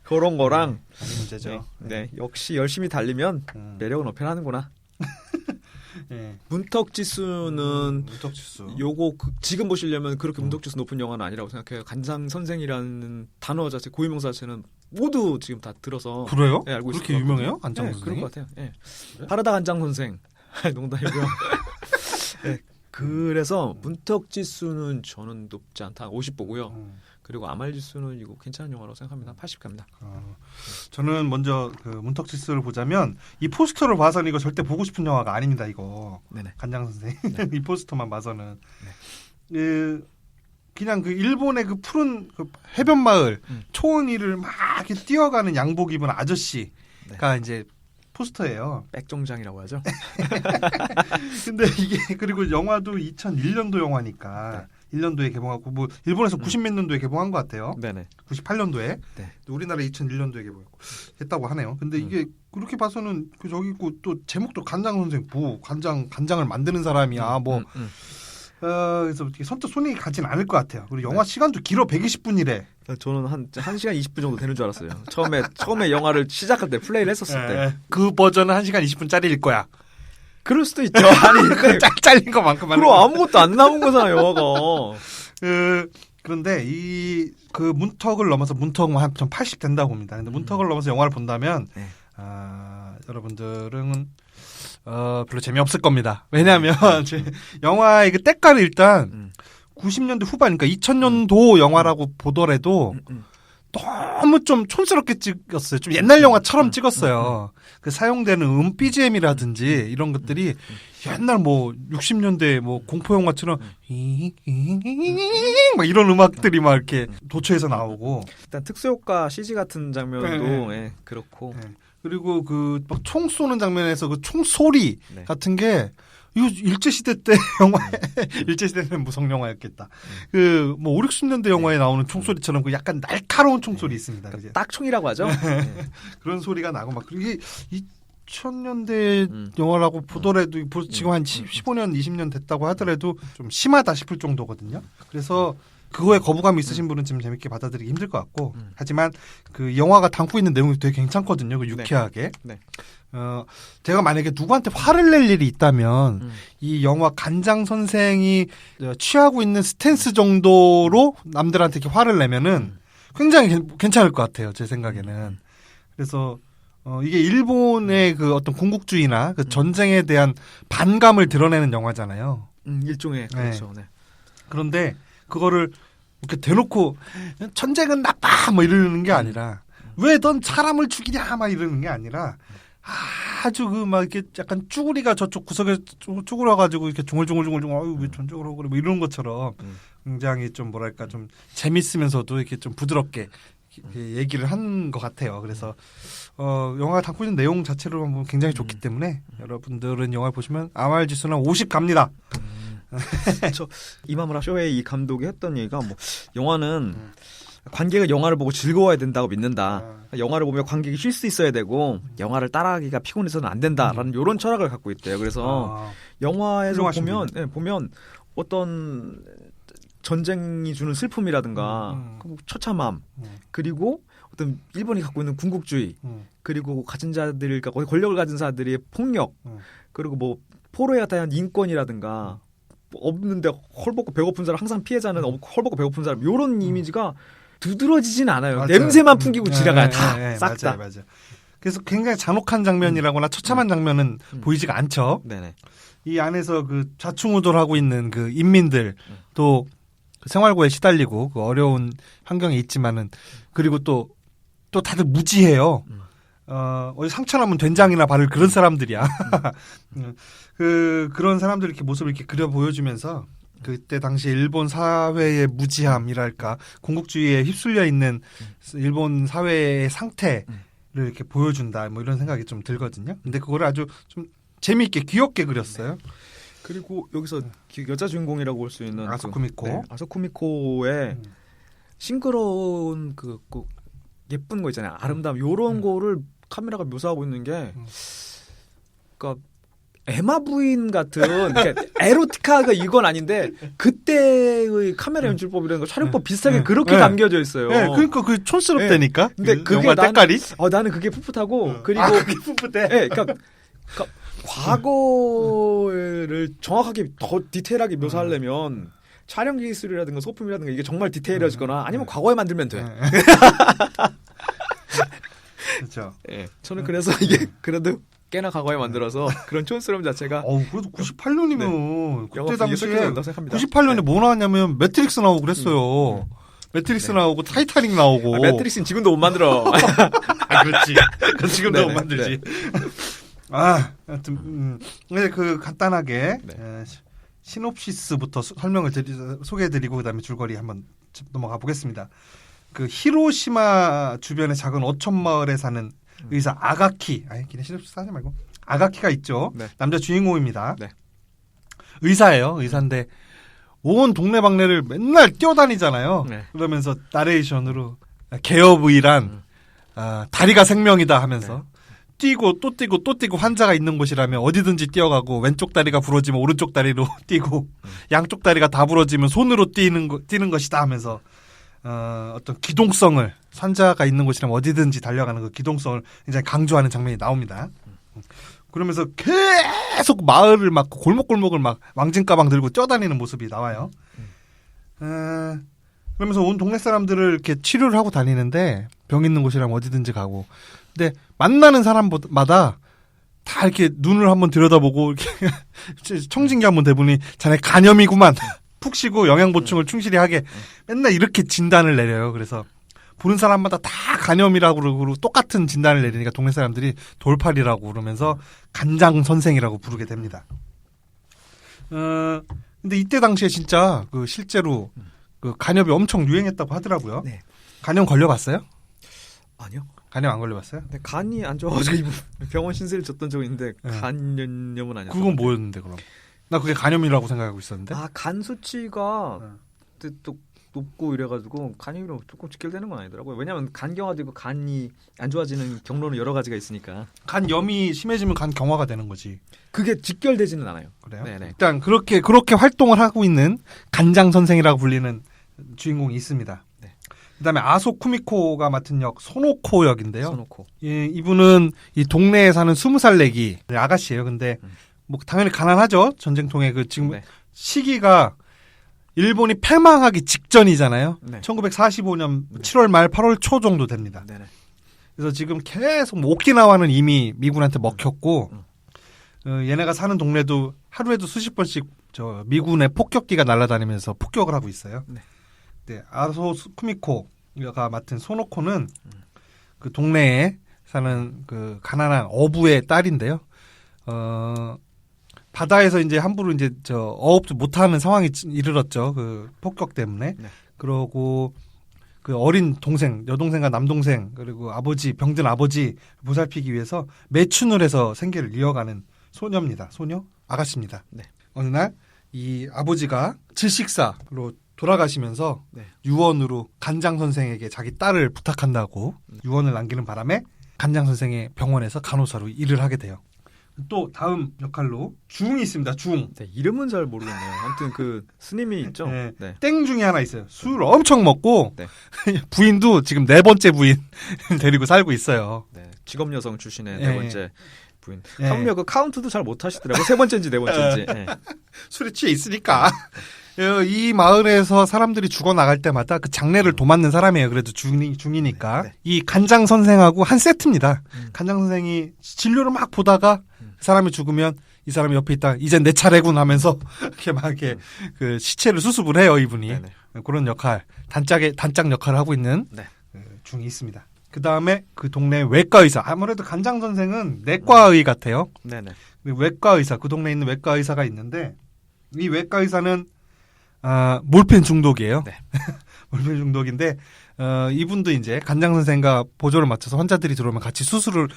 그런 거랑 문제죠. 네, 역시 열심히 달리면 매력은 어필하는구나. 문턱지수는 요거 지금 보시려면 그렇게 문턱지수 높은 영화는 아니라고 생각해요. 간장 선생이라는 단어 자체 고유명사 자체는 모두 지금 다 들어서 그래요? 알고 그렇게 유명해요? 간장 선생? 그런 것 같아요. 파르다 간장 선생 농담이고요. 그래서 문턱지수는 저는 높지 않다. 50보고요. 그리고 아말지수는 이거 괜찮은 영화라고 생각합니다. 80 갑니다. 저는 먼저 그 문턱지수를 보자면 이 포스터를 봐서는 이거 절대 보고 싶은 영화가 아닙니다. 이거 간장 선생 이 포스터만 봐서는 그냥 그 일본의 그 푸른 그 해변 마을 초원위를 막 이렇게 뛰어가는 양복 입은 아저씨가 이제 포스터예요. 백정장이라고 하죠. 근데 이게 그리고 영화도 2001년도 영화니까 1년도에 개봉하고 일본에서 90몇 년도에 개봉한 것 같아요. 98년도에 우리나라 2001년도에 개봉했다고 하네요. 근데 이게 그렇게 봐서는 저기 있고 또 제목도 간장 선생 간장을 만드는 사람이야 그래서 어떻게 선뜻 손이 가진 않을 것 같아요. 그리고 영화 시간도 길어 120분이래. 저는 한 1시간 20분 정도 되는 줄 알았어요. 처음에 영화를 시작할 때 플레이를 했었을 때. 그 버전은 1시간 20분짜리일 거야. 그럴 수도 있죠. 아니 근데 잘린 것만큼 그럼 아무것도 안 남은 거잖아 영화가. 그런데 그 문턱을 넘어서 문턱은 한 80 된다고 봅니다. 근데 문턱을 넘어서 영화를 본다면 여러분들은 별로 재미없을 겁니다. 왜냐하면 영화의 그 때깔을 일단 90년대 후반, 그러니까 2000년도 영화라고 보더라도 너무 좀 촌스럽게 찍었어요. 좀 옛날 영화처럼 찍었어요. 그 사용되는 BGM이라든지 이런 것들이 옛날 뭐 60년대 뭐 공포 영화처럼 막 이런 음악들이 막 이렇게 도처에서 나오고 일단 특수효과 CG 같은 장면도 그렇고 그리고 그 막 총 쏘는 장면에서 그 총 소리 같은 게 이거 일제시대 때 영화에 일제시대는 무성 영화였겠다. 그 뭐 5, 60년대 영화에 나오는 총소리처럼 그 약간 날카로운 총소리 있습니다. 그러니까 딱총이라고 하죠. 그런 소리가 나고 막 그게 2000년대 영화라고 보더라도 지금 한 15년, 20년 됐다고 하더라도 좀 심하다 싶을 정도거든요. 그래서 그거에 거부감이 있으신 분은 지금 재밌게 받아들이기 힘들 것 같고 하지만 그 영화가 담고 있는 내용이 되게 괜찮거든요. 그 유쾌하게. 네. 제가 만약에 누구한테 화를 낼 일이 있다면 이 영화 간장 선생이 취하고 있는 스탠스 정도로 남들한테 이렇게 화를 내면은 굉장히 괜찮을 것 같아요. 제 생각에는. 그래서 이게 일본의 그 어떤 군국주의나 그 전쟁에 대한 반감을 드러내는 영화잖아요. 일종의 그렇죠. 네. 그런데 그거를 이렇게 대놓고 전쟁은 나빠 뭐 이러는 게 아니라 왜 넌 사람을 죽이냐 막 이러는 게 아니라 아주 그 막 이렇게 약간 쭈구리가 저쪽 구석에 쭈그려가지고 이렇게 중얼중얼 아유 왜 전적으로 그래 뭐 이런 것처럼 굉장히 좀 뭐랄까 좀 재밌으면서도 이렇게 좀 부드럽게 얘기를 한 것 같아요. 그래서 영화가 담고 있는 내용 자체로 보면 굉장히 좋기 때문에 여러분들은 영화를 보시면 아말 지수는 50 갑니다. 저 이마무라 쇼헤이 이 감독이 했던 얘기가 뭐 영화는 관객은 영화를 보고 즐거워야 된다고 믿는다. 영화를 보면 관객이 쉴 수 있어야 되고 영화를 따라하기가 피곤해서는 안 된다라는 이런 철학을 갖고 있대요. 그래서 영화에서 보면 어떤 전쟁이 주는 슬픔이라든가 처참함 그리고 어떤 일본이 갖고 있는 군국주의 그리고 가진 자들 그러니까 권력을 가진 사람들의 폭력 그리고 뭐 포로에 대한 인권이라든가 없는데 헐벗고 배고픈 사람 항상 피해자는 헐벗고 배고픈 사람 이런 이미지가 두드러지진 않아요. 맞아요. 냄새만 풍기고 지나가요. 다 싹 다. 맞아요. 그래서 굉장히 잔혹한 장면이라거나 처참한 장면은 보이지가 않죠. 네네. 이 안에서 그 좌충우돌하고 있는 그 인민들 또 생활고에 시달리고 그 어려운 환경에 있지만은 그리고 또 다들 무지해요. 어디 상처나면 된장이나 바를 그런 사람들이야. 그런 사람들 이렇게 모습을 이렇게 그려 보여주면서 그때 당시 일본 사회의 무지함이랄까 군국주의에 휩쓸려 있는 일본 사회의 상태를 이렇게 보여준다 뭐 이런 생각이 좀 들거든요. 근데 그거를 아주 좀 재미있게 귀엽게 그렸어요. 그리고 여기서 여자 주인공이라고 볼 수 있는 아소쿠미코. 아소쿠미코의 싱그러운 그 예쁜 거 있잖아요. 아름다움 요런 거를 카메라가 묘사하고 있는 게 그러니까 에마 부인 같은 에로티카가 이건 아닌데 그때의 카메라 연출법이라는 거 촬영법 비슷하게 그렇게 담겨져 있어요. 네, 그러니까 그 촌스럽다니까. 근데 그게 나는 그게 풋풋하고 그리고 그게 풋풋해. 네, 그러니까 과거를 정확하게 더 디테일하게 묘사하려면 촬영 기술이라든가 소품이라든가 이게 정말 디테일해지거나 아니면 과거에 만들면 돼. 그렇죠. 네, 저는 그래서 이게 그래도 꽤나 과거에 만들어서 그런 촌스러움 자체가. 그래도 98년이면 그때 당시에 생각합니다. 98년에 뭐 나왔냐면 매트릭스 나오고 그랬어요. 매트릭스 나오고 타이타닉 나오고. 매트릭스는 지금도 못 만들어. 그렇지. 그건 지금도 못 만들지. 하여튼 그 간단하게 시놉시스부터 소개해드리고 그다음에 줄거리 한번 넘어가 보겠습니다. 그 히로시마 주변의 작은 어촌 마을에 사는 의사 아가키, 그냥 시놉시스 하지 말고 아가키가 있죠. 네. 남자 주인공입니다. 네. 의사예요. 의사인데 온 동네방네를 맨날 뛰어다니잖아요. 네. 그러면서 나레이션으로 개업의란 다리가 생명이다 하면서 뛰고 또 뛰고 또 뛰고 환자가 있는 곳이라면 어디든지 뛰어가고 왼쪽 다리가 부러지면 오른쪽 다리로 뛰고 양쪽 다리가 다 부러지면 손으로 뛰는 것이다 하면서 어떤 기동성을 환자가 있는 곳이라면 어디든지 달려가는 그 기동성을 굉장히 강조하는 장면이 나옵니다. 그러면서 계속 마을을 막 골목골목을 막 왕진가방 들고 뛰어다니는 모습이 나와요. 그러면서 온 동네 사람들을 이렇게 치료를 하고 다니는데 병 있는 곳이라면 어디든지 가고. 근데 만나는 사람마다 다 이렇게 눈을 한번 들여다보고 이렇게 청진기 한번 대보니 자네 간염이구만. 푹 쉬고 영양 보충을 충실히 하게 맨날 이렇게 진단을 내려요. 그래서 보는 사람마다 다 간염이라고 그러고 똑같은 진단을 내리니까 동네 사람들이 돌팔이라고 그러면서 간장 선생이라고 부르게 됩니다. 근데 이때 당시에 진짜 그 실제로 그 간염이 엄청 유행했다고 하더라고요. 네. 간염 걸려봤어요? 아니요. 간염 안 걸려봤어요? 근데 간이 안 좋아가지고 병원 신세를 졌던 적이 있는데 간염은 아니었어요. 그건 뭐였는데 그럼? 나 그게 간염이라고 생각하고 있었는데. 간 수치가 그때 또 높고 이래가지고 간염이랑 조금 직결되는 건 아니더라고요. 왜냐하면 간경화도 있고 간이 안 좋아지는 경로는 여러 가지가 있으니까. 간염이 심해지면 간경화가 되는 거지. 그게 직결되지는 않아요. 그래요? 네네. 일단 그렇게 활동을 하고 있는 간장 선생이라고 불리는 주인공이 있습니다. 네. 그다음에 아소 쿠미코가 맡은 역 소노코 역인데요. 소노코. 예, 이분은 이 동네에 사는 20살 내기 아가씨예요. 근데 뭐 당연히 가난하죠. 전쟁통에 그 지금 네. 시기가 일본이 패망하기 직전이잖아요. 네. 1945년 7월 말 8월 초 정도 됩니다. 네네. 그래서 지금 계속 뭐 오키나와는 이미 미군한테 먹혔고 얘네가 사는 동네도 하루에도 수십 번씩 저 미군의 폭격기가 날아다니면서 폭격을 하고 있어요. 네. 네, 아소 쿠미코가 맡은 소노코는 그 동네에 사는 그 가난한 어부의 딸인데요. 바다에서 이제 함부로 이제 저 어업도 못하는 상황이 이르렀죠. 그 폭격 때문에. 네. 그러고 그 어린 동생, 여동생과 남동생 그리고 아버지 병든 아버지 보살피기 위해서 매춘을 해서 생계를 이어가는 소녀입니다. 소녀 아가씨입니다. 네. 어느 날 이 아버지가 질식사로 돌아가시면서 네. 유언으로 간장 선생에게 자기 딸을 부탁한다고 유언을 남기는 바람에 간장 선생의 병원에서 간호사로 일을 하게 돼요. 또 다음 역할로 중이 있습니다. 중. 네, 이름은 잘 모르겠네요. 아무튼 그 스님이 있죠. 네. 네. 땡 중에 하나 있어요. 술 엄청 먹고 네. 부인도 지금 4번째 부인 데리고 살고 있어요. 네. 직업 여성 출신의 네. 4번째 부인. 네. 하물며 그 카운트도 잘 못하시더라고요. 3번째인지 4번째인지. 네. 술에 취해 있으니까. 이 마을에서 사람들이 죽어나갈 때마다 그 장례를 도맡는 사람이에요. 그래도 중이니까. 네. 이 간장 선생하고 한 세트입니다. 간장 선생이 진료를 막 보다가 그 사람이 죽으면 이 사람이 옆에 있다. 이젠 내 차례군 하면서 이렇게 막 이렇게 그 시체를 수습을 해요. 이분이. 네네. 그런 역할, 단짝 역할을 하고 있는 네. 중이 있습니다. 그 다음에 그 동네 외과 의사. 아무래도 간장 선생은 내과의 같아요. 네네. 외과 의사, 그 동네에 있는 외과 의사가 있는데 이 외과 의사는 몰펜 중독이에요. 네. 몰펜 중독인데 이분도 이제 간장 선생과 보조를 맞춰서 환자들이 들어오면 같이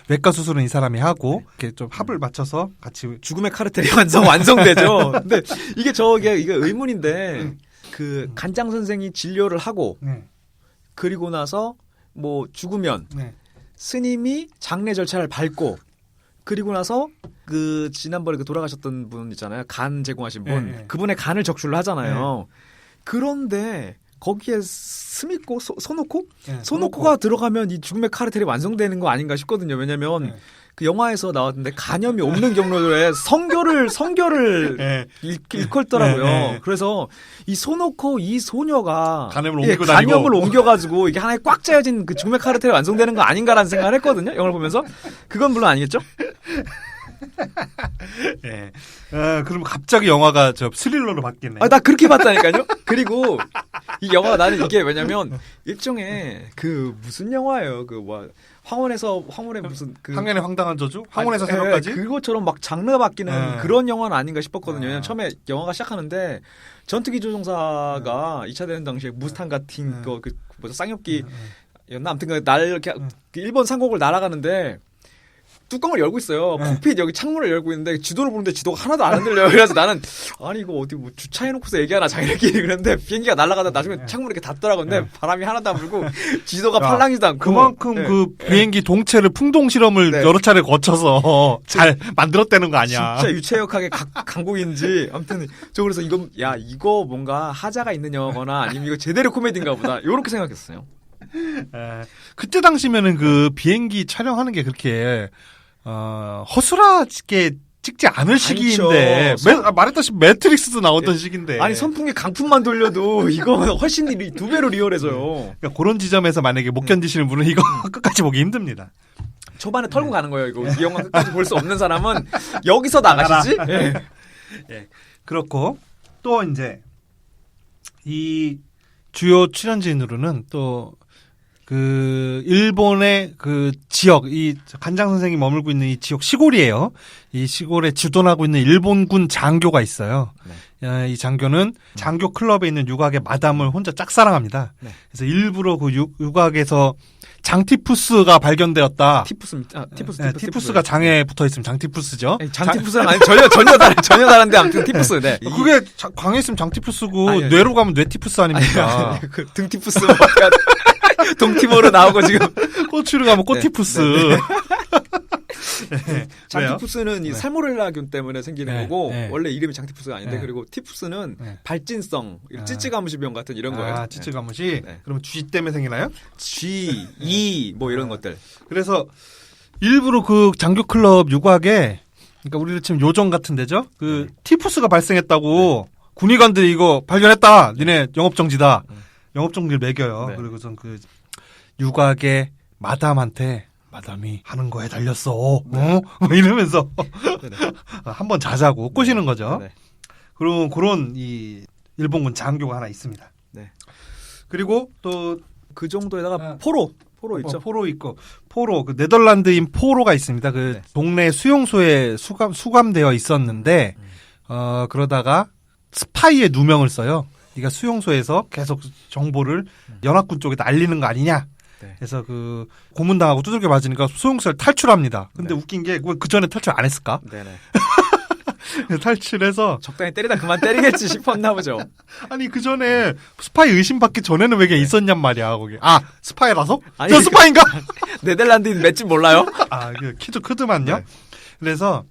외과 수술은 이 사람이 하고 이렇게 좀 합을 맞춰서 같이 죽음의 카르텔이 완성되죠. 근데 이게 이게 의문인데 그 간장 선생이 진료를 하고 네. 그리고 나서 뭐 죽으면 네. 스님이 장례 절차를 밟고 그리고 나서 그 지난번에 그 돌아가셨던 분 있잖아요. 간 제공하신 분. 네, 네. 그분의 간을 적출을 하잖아요. 그런데 거기에 스미코 소노코? 네, 소노코가 들어가면 이 죽음의 카르텔이 완성되는 거 아닌가 싶거든요. 왜냐면 네. 그 영화에서 나왔는데 간염이 없는 경로에 성교를 네. 일컬더라고요. 네, 네. 그래서 이 소노코 이 소녀가 간염을 옮기고 다니고. 간염을 옮겨가지고 이게 하나의 꽉 짜여진 그 죽음의 카르텔이 완성되는 거 아닌가라는 생각을 했거든요. 영화를 보면서 그건 물론 아니겠죠. 예. 그럼 갑자기 영화가 저 스릴러로 바뀌네. 나 그렇게 봤다니까요. 그리고 이 영화가 나는 이게 왜냐면 일종의 그 무슨 영화예요. 그 뭐 황혼의 무슨 그 황혼의 황당한 저주? 황혼에서 새벽까지? 그것처럼 막 장르가 바뀌는 그런 영화는 아닌가 싶었거든요. 왜냐면 처음에 영화가 시작하는데 전투기 조종사가 2차 대전 당시에 무스탄 같은 쌍엽기였나 아무튼 날 이렇게 일본 상공을 날아가는데 뚜껑을 열고 있어요. 콕핏 여기 창문을 열고 있는데 지도를 보는데 지도가 하나도 안 흔들려요. 그래서 나는 아니 이거 어디 뭐 주차해놓고서 얘기하나 자기네끼리 그랬는데 비행기가 날아가다 나중에 창문을 이렇게 닫더라고. 근데 바람이 하나도 안 불고 지도가 팔랑이지도 않고 그만큼 그 비행기 동체를 풍동 실험을 여러 차례 거쳐서 잘 만들었다는 거 아니야. 진짜 유체역하게 강국인지 아무튼 저 그래서 이거 뭔가 하자가 있는 영화거나 아니면 이거 제대로 코미디인가 보다 이렇게 생각했어요. 그때 당시면은 그 비행기 촬영하는 게 그렇게 허술하게 찍지 않을 시기인데 말했다시피 매트릭스도 나오던 시기인데 아니 선풍기 강풍만 돌려도 이거 훨씬 2배로 리얼해져요. 그러니까 그런 지점에서 만약에 못 견디시는 분은 이거 끝까지 보기 힘듭니다. 초반에 털고 가는 거예요. 이거 이 영화 끝까지 볼 수 없는 사람은 여기서 나가시지? 예. 그렇고 또 이제 이 주요 출연진으로는 또 그 일본의 그 지역 이 간장 선생이 머물고 있는 이 지역 시골이에요. 이 시골에 주둔하고 있는 일본군 장교가 있어요. 네. 이 장교는 장교 클럽에 있는 육악의 마담을 혼자 짝사랑합니다. 네. 그래서 일부러 그 육악에서 장티푸스가 발견되었다. 티푸스가 장에 붙어 있으면 장티푸스죠. 장티푸스랑 아니 전혀 다른데 아무튼 티푸스. 네. 그게 광에 있으면 장티푸스고 뇌로 가면 뇌티푸스 아닙니까? 그 등티푸스. 동티모로 나오고 지금 꼬추로 가면 꼬티푸스. 네. 장티푸스는 이 살모넬라균 때문에 생기는 거고 원래 이름이 장티푸스가 아닌데 그리고 티푸스는 발진성, 찌찌가무시병 같은 이런 거예요. 찌찌가무시. 그럼 쥐 때문에 생기나요? 쥐, 이 뭐 이런 것들. 그래서 일부러 그 장교 클럽 육악에 그러니까 우리를 치면 요정 같은 데죠. 그 티푸스가 발생했다고 군의관들이 이거 발견했다. 니네 영업정지다. 영업정지를 매겨요. 그리고선 그 육악의 마담한테 마담이 하는 거에 달렸어. 뭐 이러면서 한번 자자고 꼬시는 거죠. 그리고 그런 이 일본군 장교가 하나 있습니다. 그리고 또 그 정도에다가 포로 있죠. 포로 있고 그 네덜란드인 포로가 있습니다. 그 동네 수용소에 수감되어 있었는데 그러다가 스파이의 누명을 써요. 네가 수용소에서 계속 정보를 연합군 쪽에다 알리는 거 아니냐. 그래서 그 고문당하고 두들겨 맞으니까 수용소를 탈출합니다. 근데 웃긴 게 그 전에 탈출 안 했을까? 탈출해서 적당히 때리다 그만 때리겠지 싶었나 보죠. 아니 그 전에 스파이 의심받기 전에는 왜 있었냔 말이야 거기. 스파이라서? 아니, 저 스파인가? 네덜란드인 맷집 몰라요? 그 키도 크더만요. 그래서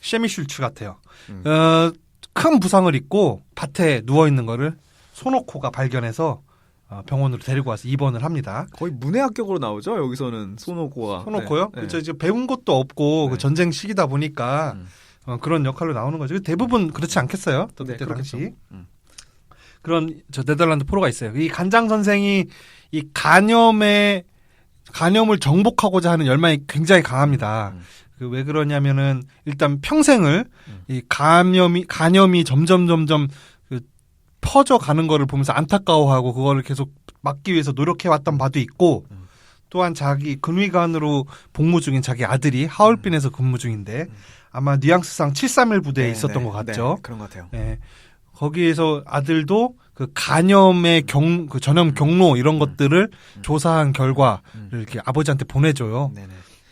셰미슐츠 같아요. 큰 부상을 입고 밭에 누워 있는 거를 소노코가 발견해서 병원으로 데리고 와서 입원을 합니다. 거의 문해합격으로 나오죠. 여기서는 소노코가. 소노코요? 그렇죠. 이제 배운 것도 없고 그 전쟁 시기다 보니까 그런 역할로 나오는 거죠. 대부분 그렇지 않겠어요? 또 그때 당시. 그런 네덜란드 포로가 있어요. 이 간장 선생이 이 간염을 정복하고자 하는 열망이 굉장히 강합니다. 왜 그러냐면은 일단 평생을 이 간염이 점점 그 퍼져 가는 거를 보면서 안타까워하고 그거를 계속 막기 위해서 노력해 왔던 바도 있고 또한 자기 근위관으로 복무 중인 자기 아들이 하얼빈에서 근무 중인데 아마 뉘앙스상 731 부대에 있었던 것 같죠. 그런 것 같아요. 거기에서 아들도 그 간염의 그 전염 경로 이런 것들을 조사한 결과를 이렇게 아버지한테 보내줘요.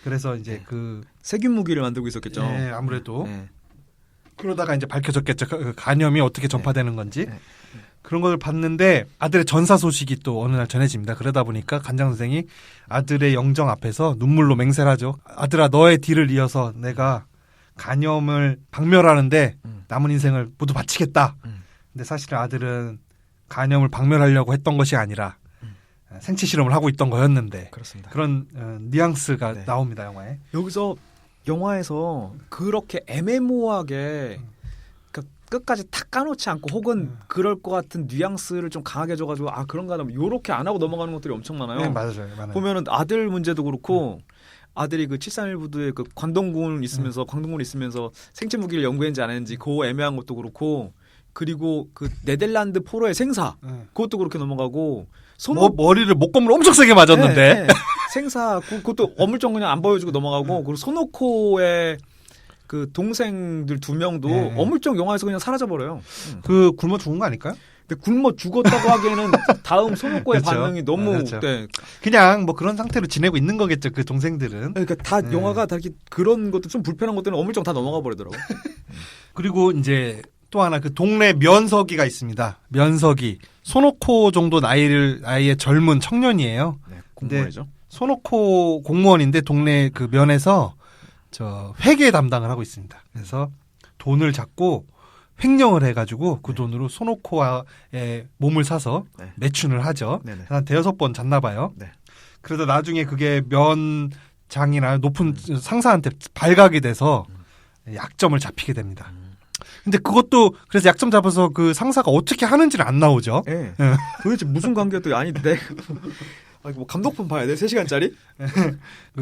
그래서 이제 그 세균 무기를 만들고 있었겠죠. 아무래도 그러다가 이제 밝혀졌겠죠. 그 간염이 어떻게 전파되는 건지 그런 걸 봤는데 아들의 전사 소식이 또 어느 날 전해집니다. 그러다 보니까 간장 선생이 아들의 영정 앞에서 눈물로 맹세하죠. 아들아 너의 뒤를 이어서 내가 간염을 박멸하는데 남은 인생을 모두 바치겠다. 근데 사실은 아들은 간염을 박멸하려고 했던 것이 아니라 생체 실험을 하고 있던 거였는데 그렇습니다. 그런 뉘앙스가 나옵니다. 영화에. 여기서 영화에서 그렇게 애매모호하게 그러니까 끝까지 탁 까놓지 않고 혹은 그럴 것 같은 뉘앙스를 좀 강하게 줘가지고 그런가 하면 요렇게 안 하고 넘어가는 것들이 엄청 많아요. 네, 맞아요. 보면은 아들 문제도 그렇고 아들이 그 731 부두에 그 광동군 있으면서 생체 무기를 연구했는지 안 했는지 그 애매한 것도 그렇고 그리고 그 네덜란드 포로의 생사 그것도 그렇게 넘어가고 머리를 목검으로 엄청 세게 맞았는데 생사 그것도 어물쩡 그냥 안 보여주고 넘어가고 그리고 소노코의 그 동생들 2명도 어물쩡 영화에서 그냥 사라져 버려요. 그 굶어 죽은 거 아닐까요? 근데 굶어 죽었다고 하기에는 다음 손오코의 그렇죠. 반응이 너무 그렇죠. 네. 그냥 뭐 그런 상태로 지내고 있는 거겠죠. 그 동생들은. 그러니까 다 영화가 다 이렇게 그런 것도 좀 불편한 것들은 어물쩍 다 넘어가 버리더라고. 그리고 이제 또 하나 그 동네 면석이가 있습니다. 면석이 손오코 정도 나이의 젊은 청년이에요. 네, 근데 공무원이죠. 손오코 공무원인데 동네 그 면에서 저 회계 담당을 하고 있습니다. 그래서 돈을 잡고 횡령을 해가지고 그 돈으로 손오코의 몸을 사서 네. 매춘을 하죠. 네네. 한 대여섯 번 잤나 봐요. 네. 그러다 나중에 그게 면장이나 높은 상사한테 발각이 돼서 약점을 잡히게 됩니다. 근데 그것도 그래서 약점 잡아서 그 상사가 어떻게 하는지는 안 나오죠. 예. 예. 도대체 무슨 관계도 아닌데. 아니, 뭐 감독품 봐야 돼? 3시간짜리?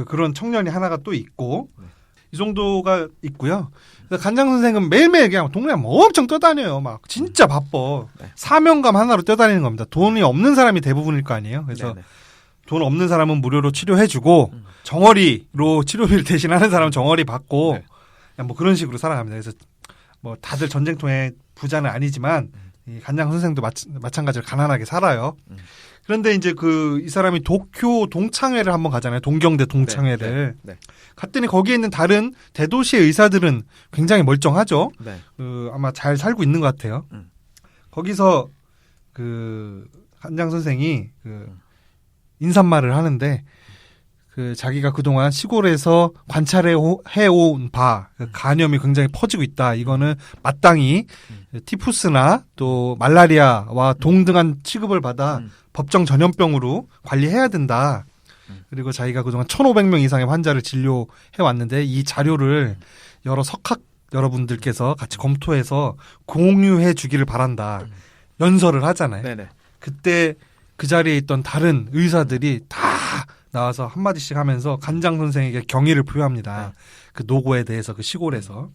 그런 청년이 하나가 또 있고 네. 이 정도가 있고요. 그래서 간장 선생은 매일매일 그냥 동네 뭐 엄청 떠다녀요. 막 진짜 바빠. 네. 사명감 하나로 떠다니는 겁니다. 돈이 없는 사람이 대부분일 거 아니에요. 그래서 네네. 돈 없는 사람은 무료로 치료해주고 정어리로 치료비를 대신하는 사람은 정어리 받고 네. 그냥 뭐 그런 식으로 살아갑니다. 그래서 뭐 다들 전쟁통에 부자는 아니지만 이 간장 선생도 마찬가지로 가난하게 살아요. 그런데 이제 이 사람이 도쿄 동창회를 한번 가잖아요. 동경대 동창회를. 네. 네. 갔더니 거기에 있는 다른 대도시의 의사들은 굉장히 멀쩡하죠. 네. 아마 잘 살고 있는 것 같아요. 거기서 간장 선생이 인사말을 하는데 자기가 그동안 시골에서 관찰해온 간염이 굉장히 퍼지고 있다. 이거는 마땅히 티푸스나 또 말라리아와 동등한 취급을 받아 법정 전염병으로 관리해야 된다. 그리고 자기가 그동안 1,500명 이상의 환자를 진료해 왔는데 이 자료를 여러 석학 여러분들께서 같이 검토해서 공유해 주기를 바란다. 연설을 하잖아요. 네네. 그때 그 자리에 있던 다른 의사들이 다 나와서 한마디씩 하면서 간장 선생에게 경의를 표합니다. 그 노고에 대해서 그 시골에서.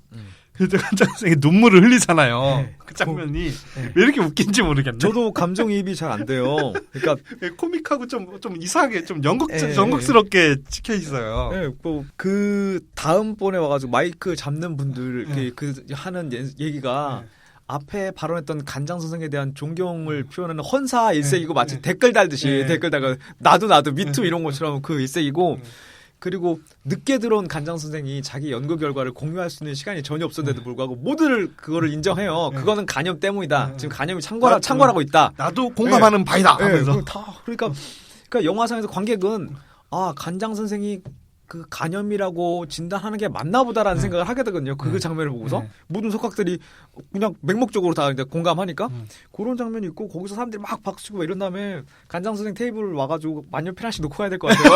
그때 간장 선생이 눈물을 흘리잖아요. 네. 그 장면이 네. 왜 이렇게 웃긴지 모르겠네. 저도 감정이입이 잘 안 돼요. 그러니까 코믹하고 좀 이상하게 좀 예, 연극스럽게 찍혀 있어요. 네, 그 다음번에 와가지고 마이크 잡는 분들 하는 얘기가 앞에 발언했던 간장 선생에 대한 존경을 표현하는 헌사 일색이고 마치 댓글 달듯이 댓글 달고 나도 미투 이런 것처럼 그 일색이고 그리고 늦게 들어온 간장 선생이 자기 연구 결과를 공유할 수 있는 시간이 전혀 없었는데도 불구하고 모두를 그거를 인정해요. 그거는 간염 때문이다. 지금 간염이 창궐하고 있다. 나도 공감하는 바이다. 하면서. 그러니까 영화상에서 관객은 간장 선생이 그 간염이라고 진단하는 게 맞나 보다라는 생각을 하게 되거든요. 그 장면을 보고서 모든 석학들이 그냥 맹목적으로 다 이제 공감하니까 그런 장면이 있고 거기서 사람들이 막 박수치고 막 이런 다음에 간장 선생 테이블 와가지고 만년필 하나씩 놓고 가야 될 것 같아요.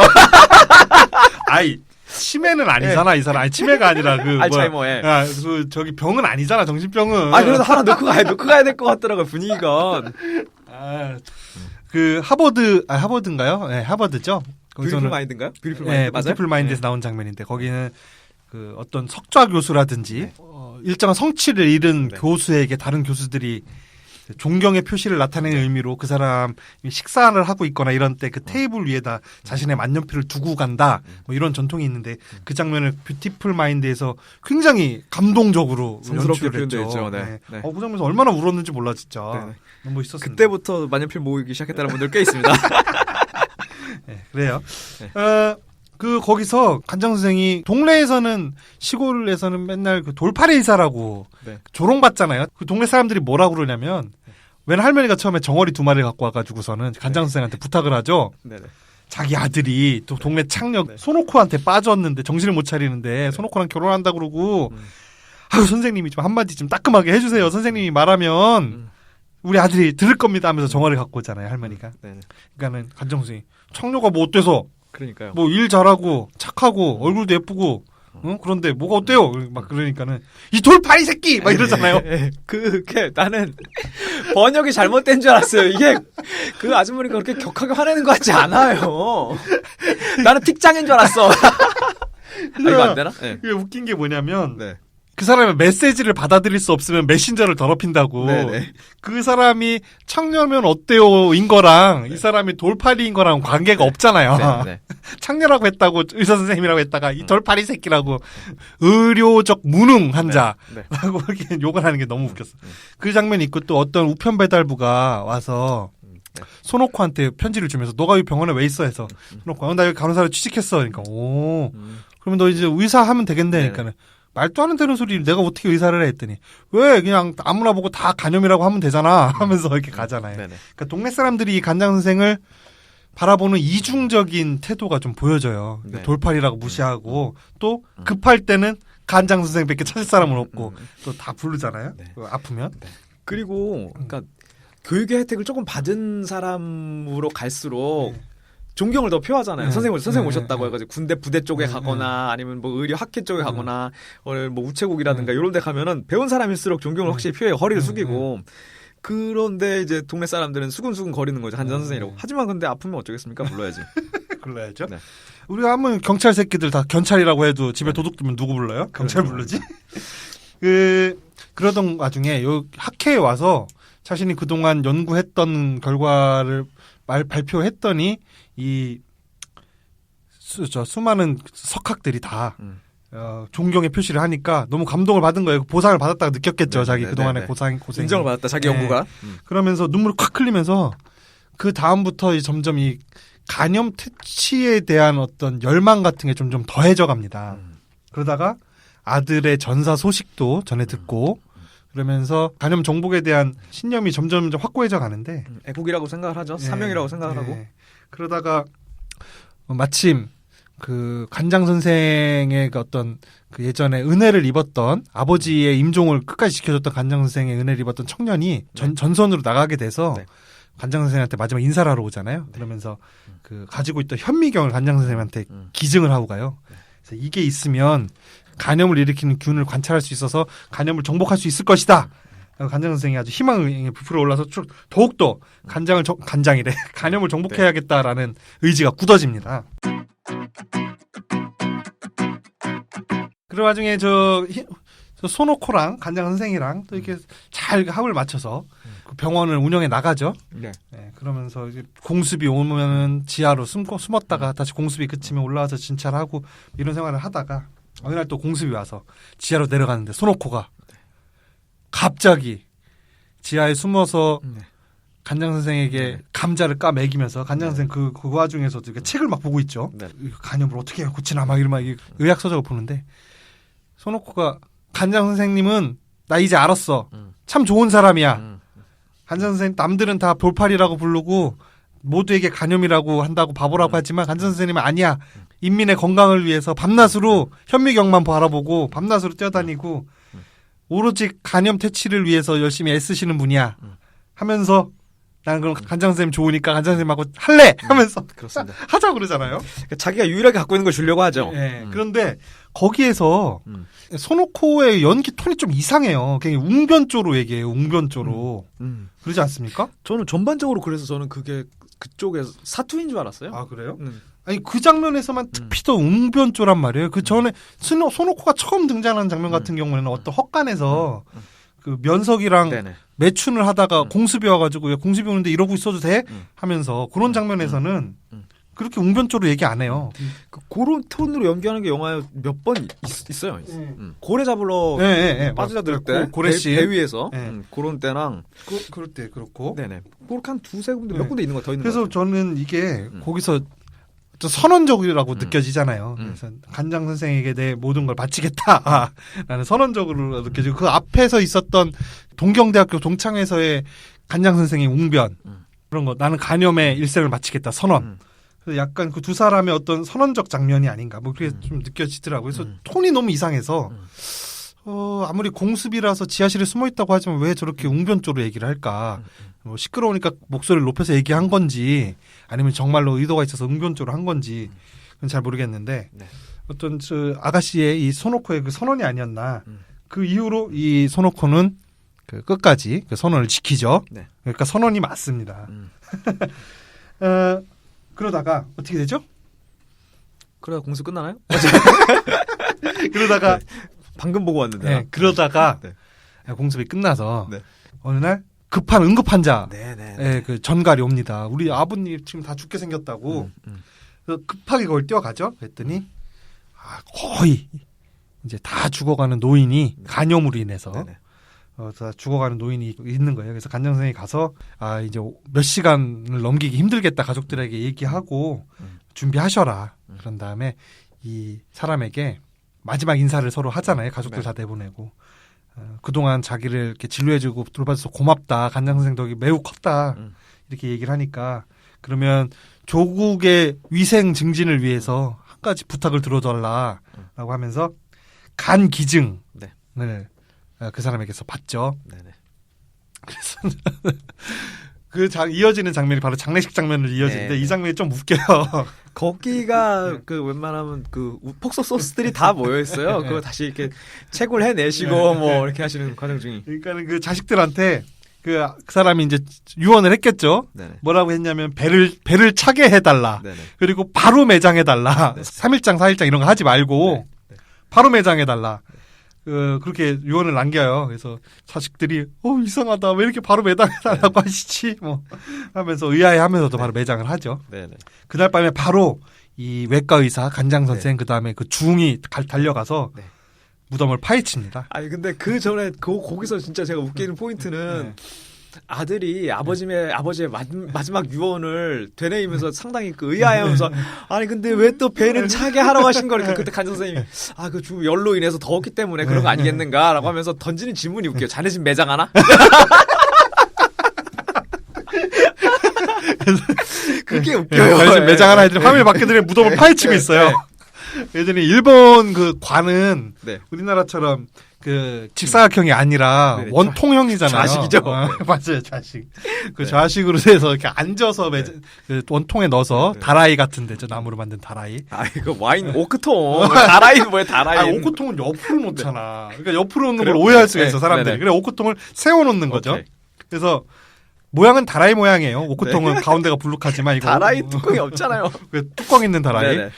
아이 치매는 아니잖아 이 사람. 아니 치매가 아니라 알츠하이머에. 저기 병은 아니잖아 정신병은. 그래도 하나 놓고 가야 될 것 같더라고요 분위기가. 그 하버드인가요? 네, 하버드죠. 뷰티풀 마인드인가요? 뷰티풀 마인드 네, 맞아요? 뷰티풀 마인드에서 나온 장면인데 거기는 그 어떤 석좌 교수라든지 일정한 성취를 잃은 교수에게 다른 교수들이 존경의 표시를 나타내는 의미로 그 사람 식사를 하고 있거나 이런 때 그 테이블 위에다 자신의 만년필을 두고 간다 뭐 이런 전통이 있는데 그 장면을 뷰티풀 마인드에서 굉장히 감동적으로 연출을 했죠. 네. 그 장면에서 얼마나 울었는지 몰라 진짜. 네. 너무 멋있었습니다. 그때부터 만년필 모으기 시작했다는 분들 꽤 있습니다. 네, 그래요. 거기서 간장 선생이 동네에서는 시골에서는 맨날 그 돌팔이 의사라고 조롱받잖아요. 그 동네 사람들이 뭐라고 그러냐면 웬 할머니가 처음에 정어리 2마리를 갖고 와가지고서는 간장 선생한테 부탁을 하죠. 네네. 자기 아들이 또 동네 창녀 손오코한테 빠졌는데 정신을 못 차리는데 손오코랑 결혼한다 그러고 선생님이 좀 한마디 좀 따끔하게 해주세요. 선생님이 말하면 우리 아들이 들을 겁니다 하면서 정어리를 갖고 오잖아요 할머니가. 그러니까는 간장 선생이 창녀가 뭐 어때서 그러니까요. 뭐 일 잘하고 착하고 얼굴도 예쁘고 그런데 뭐가 어때요? 막 그러니까는 이 돌팔이 새끼 막 이러잖아요. 그게 나는 번역이 잘못된 줄 알았어요. 이게 그 아주머니가 그렇게 격하게 화내는 것 같지 않아요. 나는 틱장인 줄 알았어. 이거 안 되나? 이게 웃긴 게 뭐냐면 그 사람의 메시지를 받아들일 수 없으면 메신저를 더럽힌다고. 네네. 그 사람이 창녀면 어때요인 거랑 이 사람이 돌팔이인 거랑 관계가 없잖아요. 네. 창녀라고 했다고 의사 선생님이라고 했다가 이 돌팔이 새끼라고 의료적 무능 환자라고 네. 이렇게 욕을 하는 게 너무 웃겼어. 그 장면이 있고 또 어떤 우편 배달부가 와서 손오코한테 편지를 주면서 너가 이 병원에 왜 있어 해서 손오코 나 여기 간호사로 취직했어. 그러니까 오 그러면 너 이제 의사 하면 되겠네. 그러니까 말도 안 되는 소리 내가 어떻게 의사를 해 했더니 왜 그냥 아무나 보고 다 간염이라고 하면 되잖아 하면서 이렇게 가잖아요. 그러니까 동네 사람들이 이 간장 선생을 바라보는 이중적인 태도가 좀 보여져요. 네. 돌팔이라고 무시하고 또 급할 때는 간장 선생밖에 찾을 사람은 없고 또 다 부르잖아요. 네. 아프면. 그리고 그러니까 교육의 혜택을 조금 받은 사람으로 갈수록 존경을 더 표하잖아요. 선생님 오셨다고 해가지고 군대 부대 쪽에 가거나 아니면 뭐 의료 학회 쪽에 가거나 뭐 우체국이라든가 이런 데 가면은 배운 사람일수록 존경을 확실히 표해요. 허리를 숙이고. 그런데 이제 동네 사람들은 수근수근 거리는 거죠. 간장 선생이라고. 하지만 근데 아프면 어쩌겠습니까? 불러야지. 불러야죠. 네. 우리가 한번 경찰 새끼들 다 경찰이라고 해도 집에 도둑 들면 누구 불러요? 경찰 부르지? 그러던 와중에 요 학회에 와서 자신이 그동안 연구했던 결과를 발표했더니 이 수많은 석학들이 다 존경의 표시를 하니까 너무 감동을 받은 거예요. 보상을 받았다고 느꼈겠죠. 자기 그동안의 고생 인정을 받았다. 자기 연구가. 그러면서 눈물을 콱 흘리면서 그 다음부터 점점 이 간염 퇴치에 대한 어떤 열망 같은 게 좀 더해져 갑니다. 그러다가 아들의 전사 소식도 전해 듣고 그러면서 간염 정복에 대한 신념이 점점 확고해져 가는데 애국이라고 생각을 하죠. 사명이라고 생각을 하고. 그러다가 마침 그 간장 선생의 그 어떤 그 예전에 은혜를 입었던 아버지의 임종을 끝까지 지켜줬던 간장 선생의 은혜를 입었던 청년이 전선으로 나가게 돼서 간장 선생한테 마지막 인사를 하러 오잖아요. 그러면서 그 가지고 있던 현미경을 간장 선생한테 기증을 하고 가요. 그래서 이게 있으면 간염을 일으키는 균을 관찰할 수 있어서 간염을 정복할 수 있을 것이다. 간장 선생이 아주 희망에 부풀어 올라서 더욱더 간염을 정복해야겠다라는 의지가 굳어집니다. 그 와중에 저 손오코랑 간장 선생이랑 또 이렇게 잘 합을 맞춰서 그 병원을 운영해 나가죠. 네, 그러면서 이제 공습이 오면은 지하로 숨었다가 다시 공습이 그치면 올라와서 진찰하고 이런 생활을 하다가 어느 날 또 공습이 와서 지하로 내려가는데 손오코가 갑자기 지하에 숨어서 간장 선생에게 감자를 까 먹이면서 간장 선생 그 와중에서도 책을 막 보고 있죠. 간염을 어떻게 고치나 막 이런 의학 서적을 보는데 손오코가 간장 선생님은 나 이제 알았어. 참 좋은 사람이야. 간장 선생님 남들은 다 돌팔이라고 부르고 모두에게 간염이라고 한다고 바보라고 하지만 간장 선생님은 아니야. 인민의 건강을 위해서 밤낮으로 현미경만 바라보고 밤낮으로 뛰어다니고 오로지 간염 퇴치를 위해서 열심히 애쓰시는 분이야. 하면서 나는 그럼 간장 선생님 좋으니까 간장 선생님하고 할래 하면서 그렇습니다. 하자고 그러잖아요. 그러니까 자기가 유일하게 갖고 있는 걸 주려고 하죠. 그런데 거기에서 손오코의 연기 톤이 좀 이상해요. 그냥 웅변조로 얘기해요. 웅변조로. 그러지 않습니까? 저는 전반적으로 그래서 저는 그게 그쪽에 사투인 줄 알았어요. 아 그래요? 아니 그 장면에서만 특히 더 웅변조란 말이에요. 그 전에 손오코가 처음 등장하는 장면 같은 경우에는 어떤 헛간에서 그 면석이랑 매춘을 하다가 공습이 와가지고 공습이 오는데 이러고 있어도 돼? 하면서 그런 장면에서는 그렇게 웅변조로 얘기 안 해요. 그런 톤으로 연기하는 게 영화에 몇 번 있어요. 고래 잡으러 빠져들 때 고래씨 배 위에서 그런 때랑 그럴 때 그렇고 그렇게 한 두세 군데 몇 군데 있는 거 더 있는 거 그래서 저는 이게 거기서 또 선언적이라고 느껴지잖아요. 그래서 간장 선생에게 내 모든 걸 바치겠다. 라는 선언적으로 느껴지고 그 앞에서 있었던 동경대학교 동창회에서의 간장 선생의 웅변 그런 거 나는 간염의 일생을 마치겠다 선언. 그래서 약간 그 두 사람의 어떤 선언적 장면이 아닌가 뭐 그게 좀 느껴지더라고요. 그래서 톤이 너무 이상해서 아무리 공습이라서 지하실에 숨어 있다고 하지만 왜 저렇게 웅변조로 얘기를 할까? 뭐 시끄러우니까 목소리를 높여서 얘기한 건지 아니면 정말로 의도가 있어서 웅변조로 한 건지 그건 잘 모르겠는데 어떤 저 아가씨의 이 손오코의 그 선언이 아니었나. 그 이후로 이 손오코는 그 끝까지 그 선언을 지키죠. 그러니까 선언이 맞습니다. 그러다가 어떻게 되죠? 그러다 공수 끝나나요? 그러다가 방금 보고 왔는데. 네, 그러다가 네. 공습이 끝나서 네. 어느 날 급한 응급 환자 네네. 그 전갈이 옵니다. 우리 아버님 지금 다 죽게 생겼다고. 그래서 급하게 그걸 뛰어가죠. 그랬더니 거의 이제 다 죽어가는 노인이 간염으로 인해서 다 죽어가는 노인이 있는 거예요. 그래서 간장 선생님이 가서 이제 몇 시간을 넘기기 힘들겠다 가족들에게 얘기하고 준비하셔라. 그런 다음에 이 사람에게 마지막 인사를 서로 하잖아요. 가족들 다 내보내고. 그동안 자기를 이렇게 진료해주고 돌봐줘서 고맙다. 간장 선생 덕이 매우 컸다. 이렇게 얘기를 하니까 그러면 조국의 위생 증진을 위해서 한 가지 부탁을 들어달라라고 하면서 간 기증을 그 사람에게서 받죠. 네네. 그래서 이어지는 장면이 바로 장례식 장면으로 이어지는데 네. 이 장면이 좀 웃겨요. 거기가 그 웬만하면 그 폭소 소스들이 다 모여 있어요. 그거 다시 이렇게 채굴 해내시고 뭐 이렇게 하시는 과정 중이. 그러니까는 그 자식들한테 그 사람이 이제 유언을 했겠죠. 네네. 뭐라고 했냐면 배를 차게 해달라. 네네. 그리고 바로 매장해달라. 네. 3일장 4일장 이런 거 하지 말고 네. 바로 매장해달라. 그렇게 유언을 남겨요. 그래서 자식들이 이상하다. 왜 이렇게 바로 매장해달라고 하시지? 뭐 하면서 의아해하면서도 바로 매장을 하죠. 네네. 그날 밤에 바로 이 외과 의사 간장 선생 그다음에 그 중이 달려가서 네. 무덤을 파헤칩니다. 아니 근데 그 전에 거기서 진짜 제가 웃기는 포인트는 아들이 아버지의 마지막 유언을 되뇌이면서 상당히 그 의아해하면서 아니 근데 왜 또 배는 차게 하라고 하신 거니까 그때 간장 선생님이 그 주 열로 인해서 더웠기 때문에 그런 거 아니겠는가라고 하면서 던지는 질문이 웃겨요. 자네 집 매장하나? 그게 웃겨요. 자네 집 매장하나 애들이 화면을 받게 되면 무덤을 파헤치고 있어요. 예전에 일본 그 관은 우리나라처럼 그 직사각형이 아니라 원통형이잖아요. 좌식이죠. 맞아요, 좌식. 그 좌식으로 해서 이렇게 앉아서 그 원통에 넣어서 다라이 같은 데죠. 나무로 만든 다라이. 이거 와인 오크통. 다라이는 뭐야, 다라이. 오크통은 옆으로 놓잖아. 그러니까 옆으로 놓는 걸 오해할 수가 있어, 사람들이. 그래, 오크통을 세워 놓는 거죠. 그래서 모양은 다라이 모양이에요. 오크통은 가운데가 불룩하지만 이거 다라이 뚜껑이 없잖아요. 그 뚜껑 있는 다라이.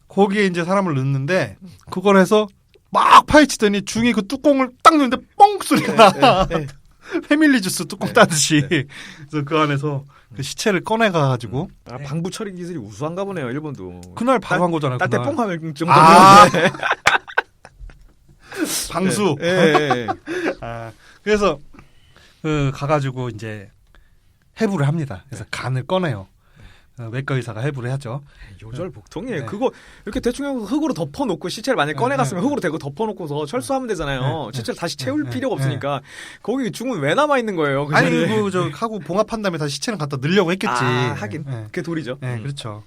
거기에 이제 사람을 넣는데 그걸 해서 막 파헤치더니 중이 그 뚜껑을 딱 넣는데 뻥 소리가 나. 패밀리 주스 뚜껑 따듯이. 그래서 그 안에서 그 시체를 꺼내가지고. 방부 처리 기술이 우수한가 보네요, 일본도. 그날 바로 한 거잖아요. 따뜻 뻥하면 정도면. 방수. 그래서 가가지고 이제 해부를 합니다. 그래서 간을 꺼내요. 외과 의사가 해부를 하죠. 요절복통이에요. 그거 이렇게 대충 흙으로 덮어놓고 시체를 만약에 꺼내갔으면 흙으로 대고 덮어놓고서 철수하면 되잖아요. 시체를 다시 채울 필요가 없으니까 거기 중은 왜 남아 있는 거예요? 그 아니 하고 봉합한 다음에 다시 시체는 갖다 넣으려고 했겠지. 하긴 그게 도리죠. 그렇죠.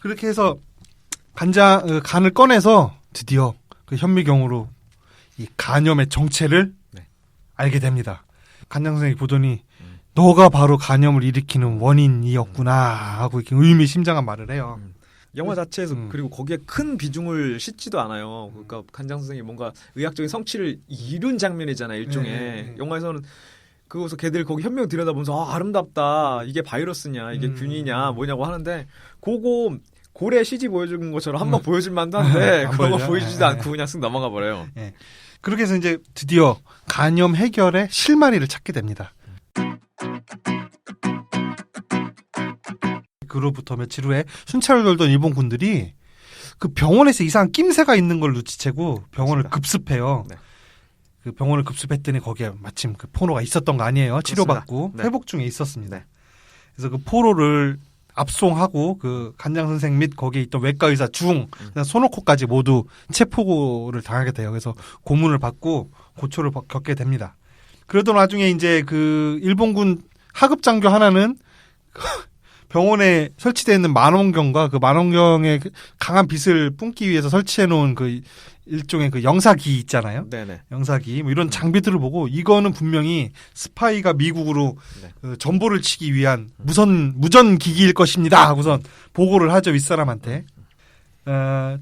그렇게 해서 간을 꺼내서 드디어 그 현미경으로 이 간염의 정체를 알게 됩니다. 간장 선생님이 보더니 너가 바로 간염을 일으키는 원인이었구나 하고 이렇게 의미심장한 말을 해요. 영화 자체에서 그리고 거기에 큰 비중을 싣지도 않아요. 그러니까 간장 선생이 뭔가 의학적인 성취를 이룬 장면이잖아요. 일종의 영화에서는 그거서 걔들 거기 현명 들여다보면서 아름답다. 이게 바이러스냐, 이게 균이냐, 뭐냐고 하는데 그거 고래 CG 보여준 것처럼 한번 보여줄 만도 한데 그런 거 보여주지도 않고 그냥 쓱 넘어가 버려요. 그렇게 해서 이제 드디어 간염 해결의 실마리를 찾게 됩니다. 그로부터 며칠 후에 순찰을 돌던 일본 군들이 그 병원에서 이상한 낌새가 있는 걸 눈치채고 병원을 급습해요. 그 병원을 급습했더니 거기에 마침 그 포로가 있었던 거 아니에요. 치료받고 회복 중에 있었습니다. 그래서 그 포로를 압송하고 그 간장 선생 및 거기에 있던 외과 의사 중 소노코까지 모두 체포를 당하게 돼요. 그래서 고문을 받고 고초를 겪게 됩니다. 그러던 와중에 이제 그 일본군 하급 장교 하나는 병원에 설치되어 있는 만원경과 그 만원경의 강한 빛을 뿜기 위해서 설치해 놓은 그 일종의 그 영사기 있잖아요. 영사기 뭐 이런 장비들을 보고 이거는 분명히 스파이가 미국으로 그 전보를 치기 위한 무전 기기일 것입니다 하고선 보고를 하죠, 윗사람한테.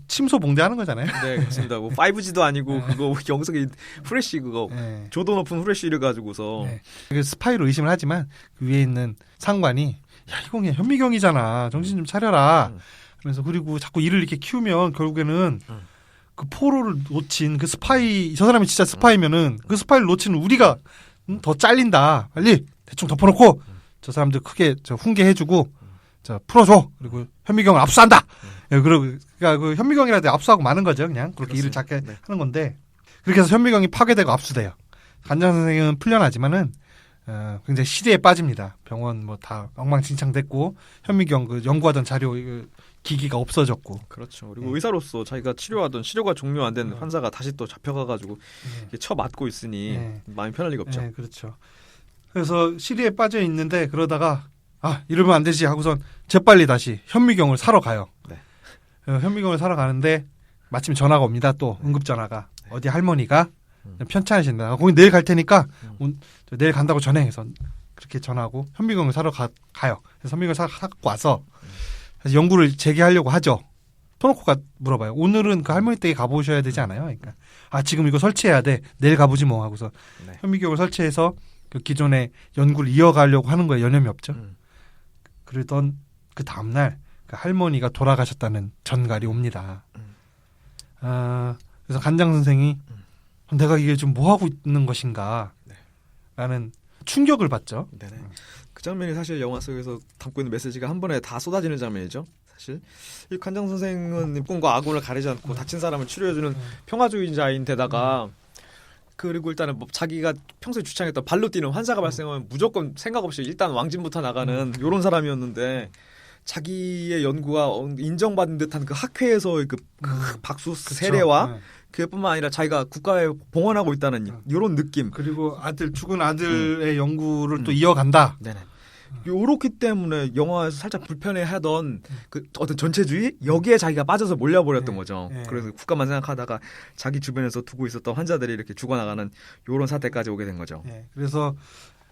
침소 봉대하는 거잖아요. 네, 그렇습니다. 뭐 5G도 아니고 그거 영석이 후레쉬 그거 조도 높은 후레쉬를 가지고서 스파이로 의심을 하지만 그 위에 있는 상관이 야 이거 그냥 현미경이잖아. 정신 좀 차려라. 그래서 그리고 자꾸 이를 이렇게 키우면 결국에는 그 포로를 놓친 그 스파이, 저 사람이 진짜 스파이면은 그 스파이를 놓친 우리가 더 잘린다. 빨리 대충 덮어놓고 저 사람들 크게 저 훈계해주고 저 풀어줘. 그리고 현미경을 압수한다. 예, 그러니까 그 현미경이라도 압수하고 마는 거죠. 그냥 그렇게 일을 작게 하는 건데 그렇게 해서 현미경이 파괴되고 압수돼요. 간장 선생은 풀려나지만은 굉장히 시대에 빠집니다. 병원 뭐 다 엉망진창됐고 현미경 그 연구하던 자료 기기가 없어졌고. 그렇죠. 그리고 의사로서 자기가 치료하던 치료가 종료 안 된 환자가 다시 또 잡혀가가지고 쳐 맞고 있으니 마음이 편할 리가 없죠. 네, 그렇죠. 그래서 시리에 빠져 있는데 그러다가 이러면 안 되지 하고선 재빨리 다시 현미경을 사러 가요. 네. 현미경을 사러 가는데 마침 전화가 옵니다. 또 응급 전화가 어디 할머니가 편찮으신다. 거기 내일 갈 테니까 내일 간다고 전해해서 그렇게 전화하고 현미경을 사러 가요. 그래서 현미경을 사갖고 와서 그래서 연구를 재개하려고 하죠. 토노코가 물어봐요. 오늘은 그 할머니 댁에 가보셔야 되지 않아요? 그러니까 지금 이거 설치해야 돼. 내일 가보지 뭐 하고서 현미경을 설치해서 그 기존의 연구를 이어가려고 하는 거에 여념이 없죠. 그러던 그 다음날 그 할머니가 돌아가셨다는 전갈이 옵니다. 그래서 간장 선생이 내가 이게 좀 뭐 하고 있는 것인가 라는 충격을 받죠. 네네. 그 장면이 사실 영화 속에서 담고 있는 메시지가 한 번에 다 쏟아지는 장면이죠. 사실 이 간장 선생은 꿈과 악운을 가리지 않고 다친 사람을 치료해주는 평화주의자인데다가 그리고 일단은 뭐 자기가 평소에 주창했던 발로 뛰는 환자가 발생하면 무조건 생각 없이 일단 왕진부터 나가는 이런 사람이었는데 자기의 연구가 인정받은 듯한 그 학회에서 그 박수 세례와 그뿐만 아니라 자기가 국가에 봉헌하고 있다는 이런 느낌. 그리고 죽은 아들의 연구를 또 이어간다. 네네. 요렇기 때문에 영화에서 살짝 불편해하던 그 어떤 전체주의 여기에 자기가 빠져서 몰려버렸던 거죠. 그래서 국가만 생각하다가 자기 주변에서 두고 있었던 환자들이 이렇게 죽어나가는 요런 사태까지 오게 된 거죠. 그래서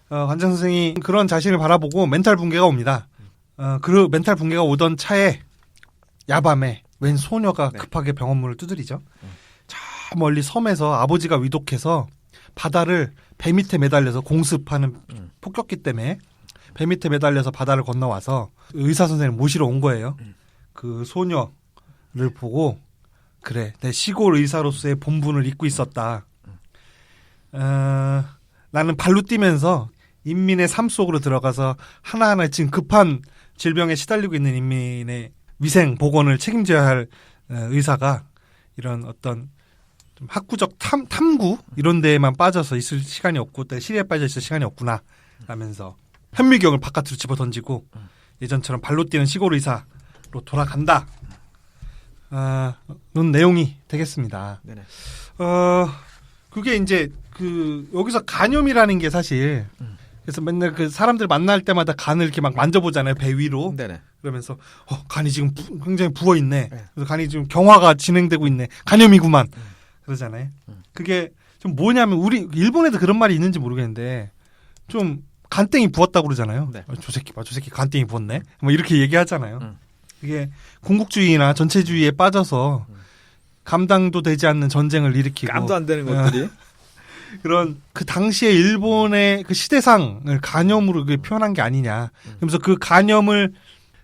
간장 선생이 그런 자신을 바라보고 멘탈 붕괴가 옵니다. 그 멘탈 붕괴가 오던 차에 야밤에 웬 소녀가 급하게 병원문을 두드리죠. 저 멀리 섬에서 아버지가 위독해서 바다를 배 밑에 매달려서 공습하는 폭격기 때문에 배 밑에 매달려서 바다를 건너와서 의사 선생님을 모시러 온 거예요. 그 소녀를 보고 그래 내 시골 의사로서의 본분을 잊고 있었다. 나는 발로 뛰면서 인민의 삶 속으로 들어가서 하나하나 지금 급한 질병에 시달리고 있는 인민의 위생 보건을 책임져야 할 의사가 이런 어떤 좀 학구적 탐구 이런 데에만 빠져서 있을 시간이 없고 또 시리에 빠져 있을 시간이 없구나 라면서 현미경을 바깥으로 집어 던지고 예전처럼 발로 뛰는 시골 의사로 돌아간다. 는 내용이 되겠습니다. 네네. 그게 이제 여기서 간염이라는 게 사실 그래서 맨날 그 사람들 만날 때마다 간을 이렇게 막 만져보잖아요. 배 위로. 네네. 그러면서 간이 지금 굉장히 부어 있네. 그래서 간이 지금 경화가 진행되고 있네. 간염이구만. 그러잖아요. 그게 좀 뭐냐면 우리 일본에도 그런 말이 있는지 모르겠는데 좀 간땡이 부었다고 그러잖아요. 저 새끼 간땡이 부었네. 뭐 이렇게 얘기하잖아요. 이게 군국주의나 전체주의에 빠져서 감당도 되지 않는 전쟁을 일으키고 감도 안 되는 것들이 그런 그 당시에 일본의 그 시대상을 간염으로 표현한 게 아니냐. 그러면서 그 간염을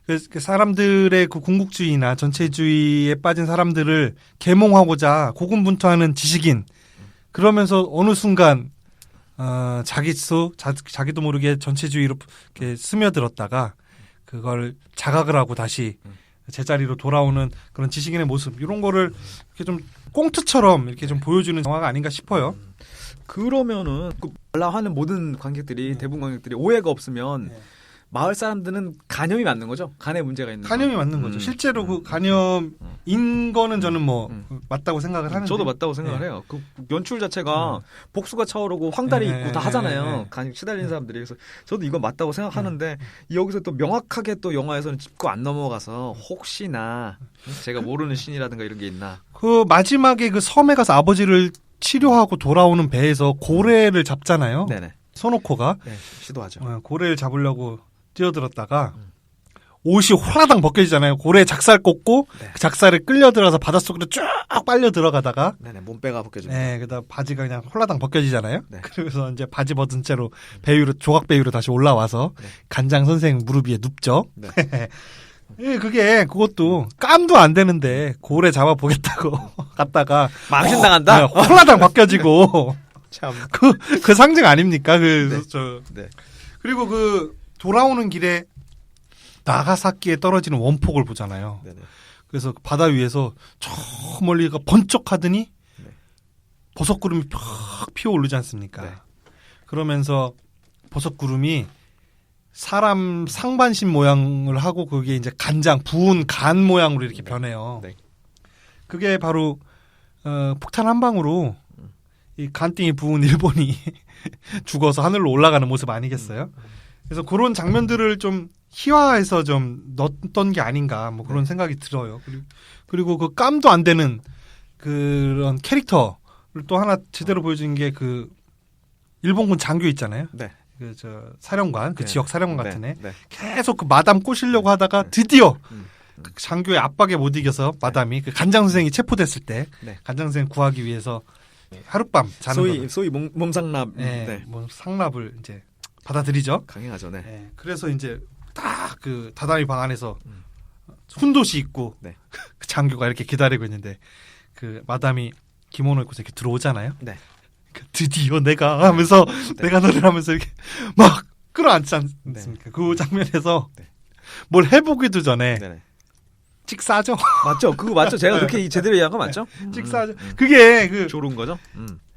그 사람들의 그 군국주의나 전체주의에 빠진 사람들을 계몽하고자 고군분투하는 지식인 그러면서 어느 순간 자기도 모르게 전체주의로 이렇게 스며들었다가 그걸 자각을 하고 다시 제자리로 돌아오는 그런 지식인의 모습 이런 거를 이렇게 좀 꽁트처럼 이렇게 좀 보여주는 영화가 아닌가 싶어요. 그러면은 그 관람하는 모든 관객들이 대부분 관객들이 오해가 없으면 마을 사람들은 간염이 맞는 거죠? 간에 문제가 있는 간염이 맞는 거죠. 실제로 그 간염인 거는 저는 뭐 맞다고 생각을 하는데 저도 맞다고 생각을 해요. 그 연출 자체가 복수가 차오르고 황달이 있고 다 하잖아요. 간이 시달리는 사람들이. 그래서 저도 이건 맞다고 생각하는데 여기서 또 명확하게 또 영화에서는 짚고 안 넘어가서 혹시나 제가 모르는 신이라든가 이런 게 있나. 그 마지막에 그 섬에 가서 아버지를 치료하고 돌아오는 배에서 고래를 잡잖아요. 네네. 소노코가 시도하죠. 고래를 잡으려고 뛰어들었다가 옷이 홀라당 벗겨지잖아요. 고래 작살 꽂고 그 작살에 끌려들어서 바닷속으로 쭉 빨려 들어가다가 몸빼가 벗겨지고 그다음 바지가 그냥 홀라당 벗겨지잖아요. 그래서 이제 바지 벗은 채로 배 위로 조각 배 위로 다시 올라와서 간장 선생 무릎 위에 눕죠. 그것도 깜도 안 되는데 고래 잡아 보겠다고 갔다가 망신당한다. 홀라당 바뀌어지고 참. 그 상징 아닙니까? 네. 네. 그리고 그 돌아오는 길에 나가사키에 떨어지는 원폭을 보잖아요. 네네. 그래서 바다 위에서 저 멀리가 번쩍하더니 네. 버섯구름이 팍 피어오르지 않습니까? 네. 그러면서 버섯구름이 사람 상반신 모양을 하고 그게 이제 부은 간 모양으로 이렇게 변해요. 네. 그게 바로 폭탄 한 방으로 이 간띵이 부은 일본이 죽어서 하늘로 올라가는 모습 아니겠어요? 그래서 그런 장면들을 좀 희화해서 좀 넣었던 게 아닌가 뭐 그런 생각이 들어요. 그리고 그 깜도 안 되는 그런 캐릭터를 또 하나 제대로 보여준 게 그 일본군 장교 있잖아요. 네. 그 사령관, 그 네. 지역 사령관 같은 애. 네. 계속 그 마담 꼬시려고 하다가 드디어 음. 그 장교의 압박에 못 이겨서 마담이 그 간장 선생이 체포됐을 때 네. 간장 선생 구하기 위해서 하룻밤 자는 거죠. 소위 몸상납. 네, 네. 뭐 상납을 이제 받아들이죠. 강행하죠. 네. 네, 그래서 이제 딱 그 다다미 방 안에서 훈도시 입고 네. 그 장교가 이렇게 기다리고 있는데 그 마담이 기모노 입고서 이렇게 들어오잖아요. 네. 드디어 내가 하면서 내가 너를 하면서 이렇게 막 끌어안지 않습니까? 그 장면에서 네. 뭘 해보기도 전에 네네. 찍사죠. 맞죠? 그거 맞죠? 제가 그렇게 제대로 이해한 거 맞죠? 찍사죠. 그게 그 조른 거죠?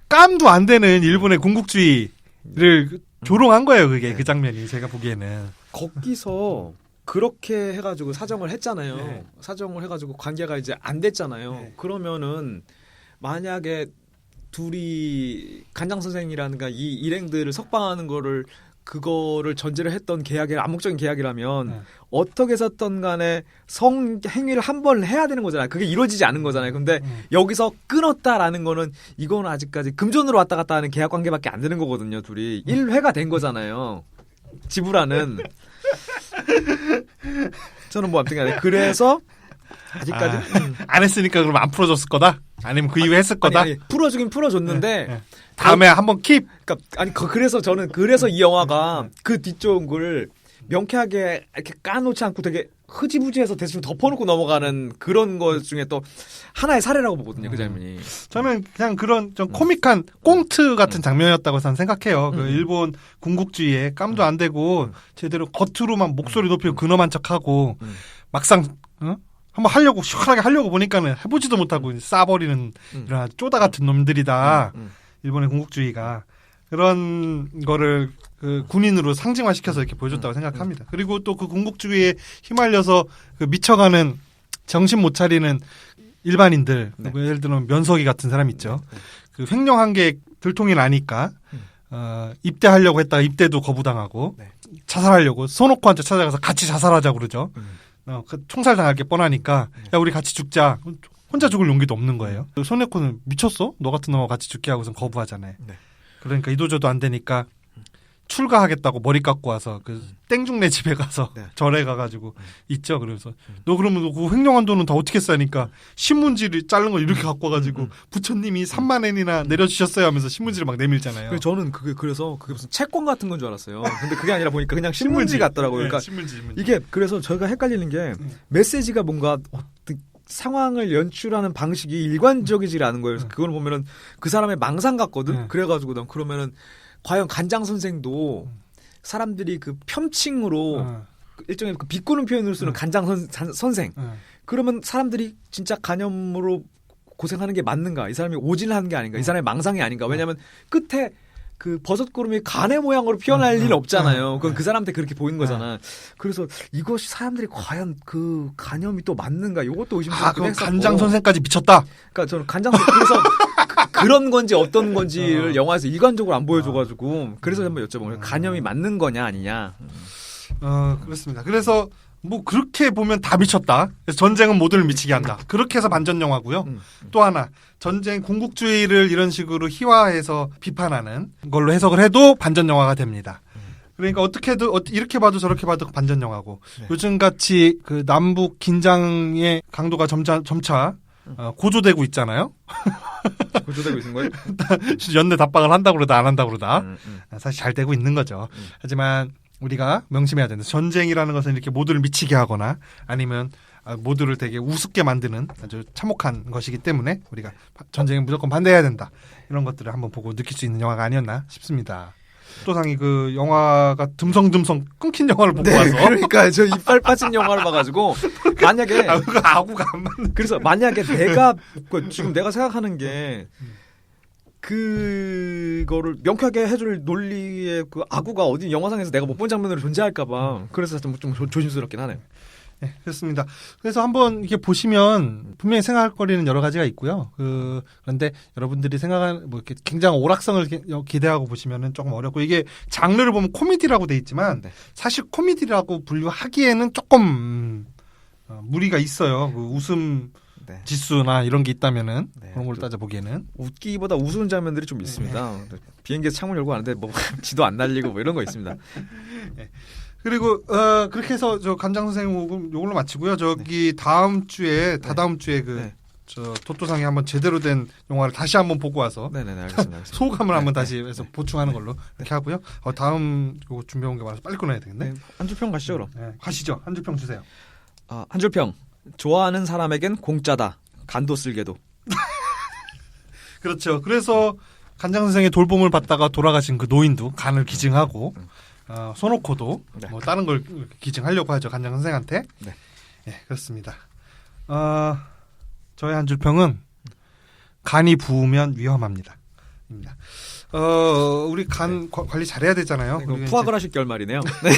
깜도 안 되는 일본의 군국주의를 조롱한 거예요. 그게 네. 그 장면이 제가 보기에는. 거기서 그렇게 해가지고 사정을 했잖아요. 네. 사정을 해가지고 관계가 이제 안 됐잖아요. 네. 그러면은 만약에 둘이 간장 선생이라든가 이 일행들을 석방하는 그거를 전제로 했던 계약이 암묵적인 계약이라면 네. 어떻게 해서든 간에 성행위를 한 번 해야 되는 거잖아요. 그게 이루어지지 않은 거잖아요. 근데 여기서 끊었다라는 거는 이거는 아직까지 금전으로 왔다 갔다 하는 계약 관계밖에 안 되는 거거든요. 둘이 1회가 된 거잖아요. 지불하는. 저는 뭐 아무튼 간에 그래서 아직까지 안 했으니까 그럼 안 풀어줬을 거다? 아니면 그 이후에 했을 거다? 아니, 풀어주긴 풀어줬는데 네. 다음에 한번 킵. 그러니까 그래서 저는 그래서 이 영화가 그 뒤쪽을 명쾌하게 이렇게 까놓지 않고 되게 흐지부지해서 대충 덮어놓고 넘어가는 그런 것 중에 또 하나의 사례라고 보거든요. 그 장면이. 저는 그냥 그런 좀 코믹한 꽁트 같은 장면이었다고 저는 생각해요. 그 일본 군국주의에 깜도 안 되고 제대로 겉으로만 목소리 높이고 근엄한 척하고 막상 한번 하려고 시원하게 하려고 보니까는 해보지도 못하고 싸버리는 이런 쪼다 같은 놈들이다. 일본의 군국주의가 그런 거를 그 군인으로 상징화시켜서 이렇게 보여줬다고 생각합니다. 그리고 또 그 군국주의에 휘말려서 그 미쳐가는 정신 못 차리는 일반인들, 네. 예를 들면 면석이 같은 사람 있죠. 그 횡령한 게 들통이 나니까 입대하려고 했다가 입대도 거부당하고 네. 자살하려고 손오코한테 찾아가서 같이 자살하자고 그러죠. 그 총살 당할 게 뻔하니까 야 우리 같이 죽자. 혼자 죽을 용기도 없는 거예요. 손오코는 미쳤어? 너 같은 놈하고 같이 죽게 하고선 거부하잖아요. 네. 그러니까 이도저도 안 되니까 출가하겠다고 머리 깎고 와서 그 땡중네 집에 가서 네. 절에 가가지고 있죠. 그래서 너 그러면 너 그 횡령한 돈은 다 어떻게 싸니까 신문지를 자른 걸 이렇게 갖고 와가지고 부처님이 3만 엔이나 내려주셨어요 하면서 신문지를 막 내밀잖아요. 그래서 저는 그래서 그게 무슨 채권 같은 건 줄 알았어요. 근데 그게 아니라 보니까 그냥 신문지 같더라고요. 그러니까 네, 신문지. 이게 그래서 저희가 헷갈리는 게 메시지가 뭔가 상황을 연출하는 방식이 일관적이지 않은 거예요. 그래서 그걸 보면은 그 사람의 망상 같거든. 그래가지고 난 그러면은 과연 간장 선생도 사람들이 그 편칭으로 일종의 그 비꼬는 표현으로 쓰는 간장 선생. 그러면 사람들이 진짜 간염으로 고생하는 게 맞는가? 이 사람이 오진하는 게 아닌가? 이 사람의 망상이 아닌가? 왜냐하면 끝에 그 버섯구름이 간의 모양으로 피어날 일 없잖아요. 그건 그 사람한테 그렇게 보이는 거잖아. 그래서 이것이 사람들이 과연 그 간염이 또 맞는가? 이것도 의심스럽고. 그 간장 선생까지 미쳤다. 그러니까 저는 간장 그래서 그런 건지 어떤 건지를 영화에서 일관적으로 안 보여줘가지고 그래서 한번 여쭤보면 간염이 맞는 거냐 아니냐. 그렇습니다. 그래서 뭐 그렇게 보면 다 미쳤다. 그래서 전쟁은 모두를 미치게 한다. 그렇게 해서 반전 영화고요. 또 하나 전쟁 군국주의를 이런 식으로 희화해서 비판하는 걸로 해석을 해도 반전 영화가 됩니다. 그러니까 어떻게든 이렇게 봐도 저렇게 봐도 반전 영화고 네. 요즘 같이 그 남북 긴장의 강도가 점차 고조되고 있잖아요. 고조되고 있는 거예요? 연내 답방을 한다고 그러다 안 한다고 그러다 사실 잘 되고 있는 거죠. 하지만 우리가 명심해야 된다. 전쟁이라는 것은 이렇게 모두를 미치게 하거나 아니면 모두를 되게 우습게 만드는 아주 참혹한 것이기 때문에 우리가 전쟁에 무조건 반대해야 된다. 이런 것들을 한번 보고 느낄 수 있는 영화가 아니었나 싶습니다. 또상이 그 영화가 듬성듬성 끊긴 영화를 보고 와서 그러니까 저 이빨 빠진 영화를 봐가지고 만약에 아구가 안 맞는. 그래서 만약에 내가 지금 내가 생각하는 게 그거를 명쾌하게 해줄 논리의 그 아구가 어디 영화상에서 내가 못 본 장면으로 존재할까봐 그래서 좀 조심스럽긴 하네요. 네, 그렇습니다. 그래서 한번 이렇게 보시면 분명히 생각할 거리는 여러 가지가 있고요. 그런데 여러분들이 생각하는 뭐 이렇게 굉장히 오락성을 기대하고 보시면은 조금 어렵고 이게 장르를 보면 코미디라고 돼 있지만 네. 사실 코미디라고 분류하기에는 조금 무리가 있어요. 그 웃음 네. 지수나 이런 게 있다면은 네, 그런 걸 따져보기에는 웃기보다 우스운 장면들이 좀 있습니다. 비행기에서 창문 열고 가는데 뭐 지도 안 날리고 뭐 이런 거 있습니다. 네. 그리고 그렇게 해서 저 간장 선생님 요걸로 마치고요. 저기 다음 주에 다다음 주에 그 저 도토상이 한번 제대로 된 영화를 다시 한번 보고 와서 네네네 알겠습니다. 소감을 한번 다시 해서 보충하는 걸로 이렇게 하고요. 다음 요거 준비해온 게 많아서 빨리 끊어야 되겠네. 네, 한 줄평 가시죠 그럼. 네, 가시죠. 한 줄평 주세요. 한 줄평. 좋아하는 사람에겐 공짜다. 간도 쓸게도. 그렇죠. 그래서 간장 선생의 돌봄을 받다가 돌아가신 그 노인도 간을 기증하고 소노코도 네. 뭐 다른 걸 기증하려고 하죠. 간장 선생한테. 네. 네, 그렇습니다. 저의 한 줄평은 간이 부으면 위험합니다. 입니다. 우리 간 관리 잘해야 되잖아요. 네, 푸아그라 식 결말이네요. 네.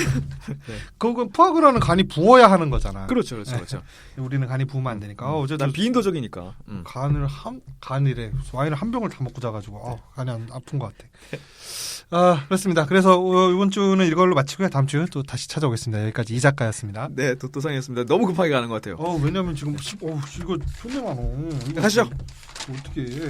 그건 푸아그라는 간이 부어야 하는 거잖아. 그렇죠, 그렇죠, 그렇죠. 우리는 간이 부으면 안 되니까. 어제도 난 비인도적이니까. 간이래 와인을 한 병을 다 먹고 자가지고 간이 아픈 것 같아. 그렇습니다. 그래서 이번 주는 이걸로 마치고요. 다음 주 또 다시 찾아오겠습니다. 여기까지 이 작가였습니다. 네, 도토상이었습니다. 너무 급하게 가는 것 같아요. 왜냐면 지금 이거 존내 많어. 가시죠. 어떻게?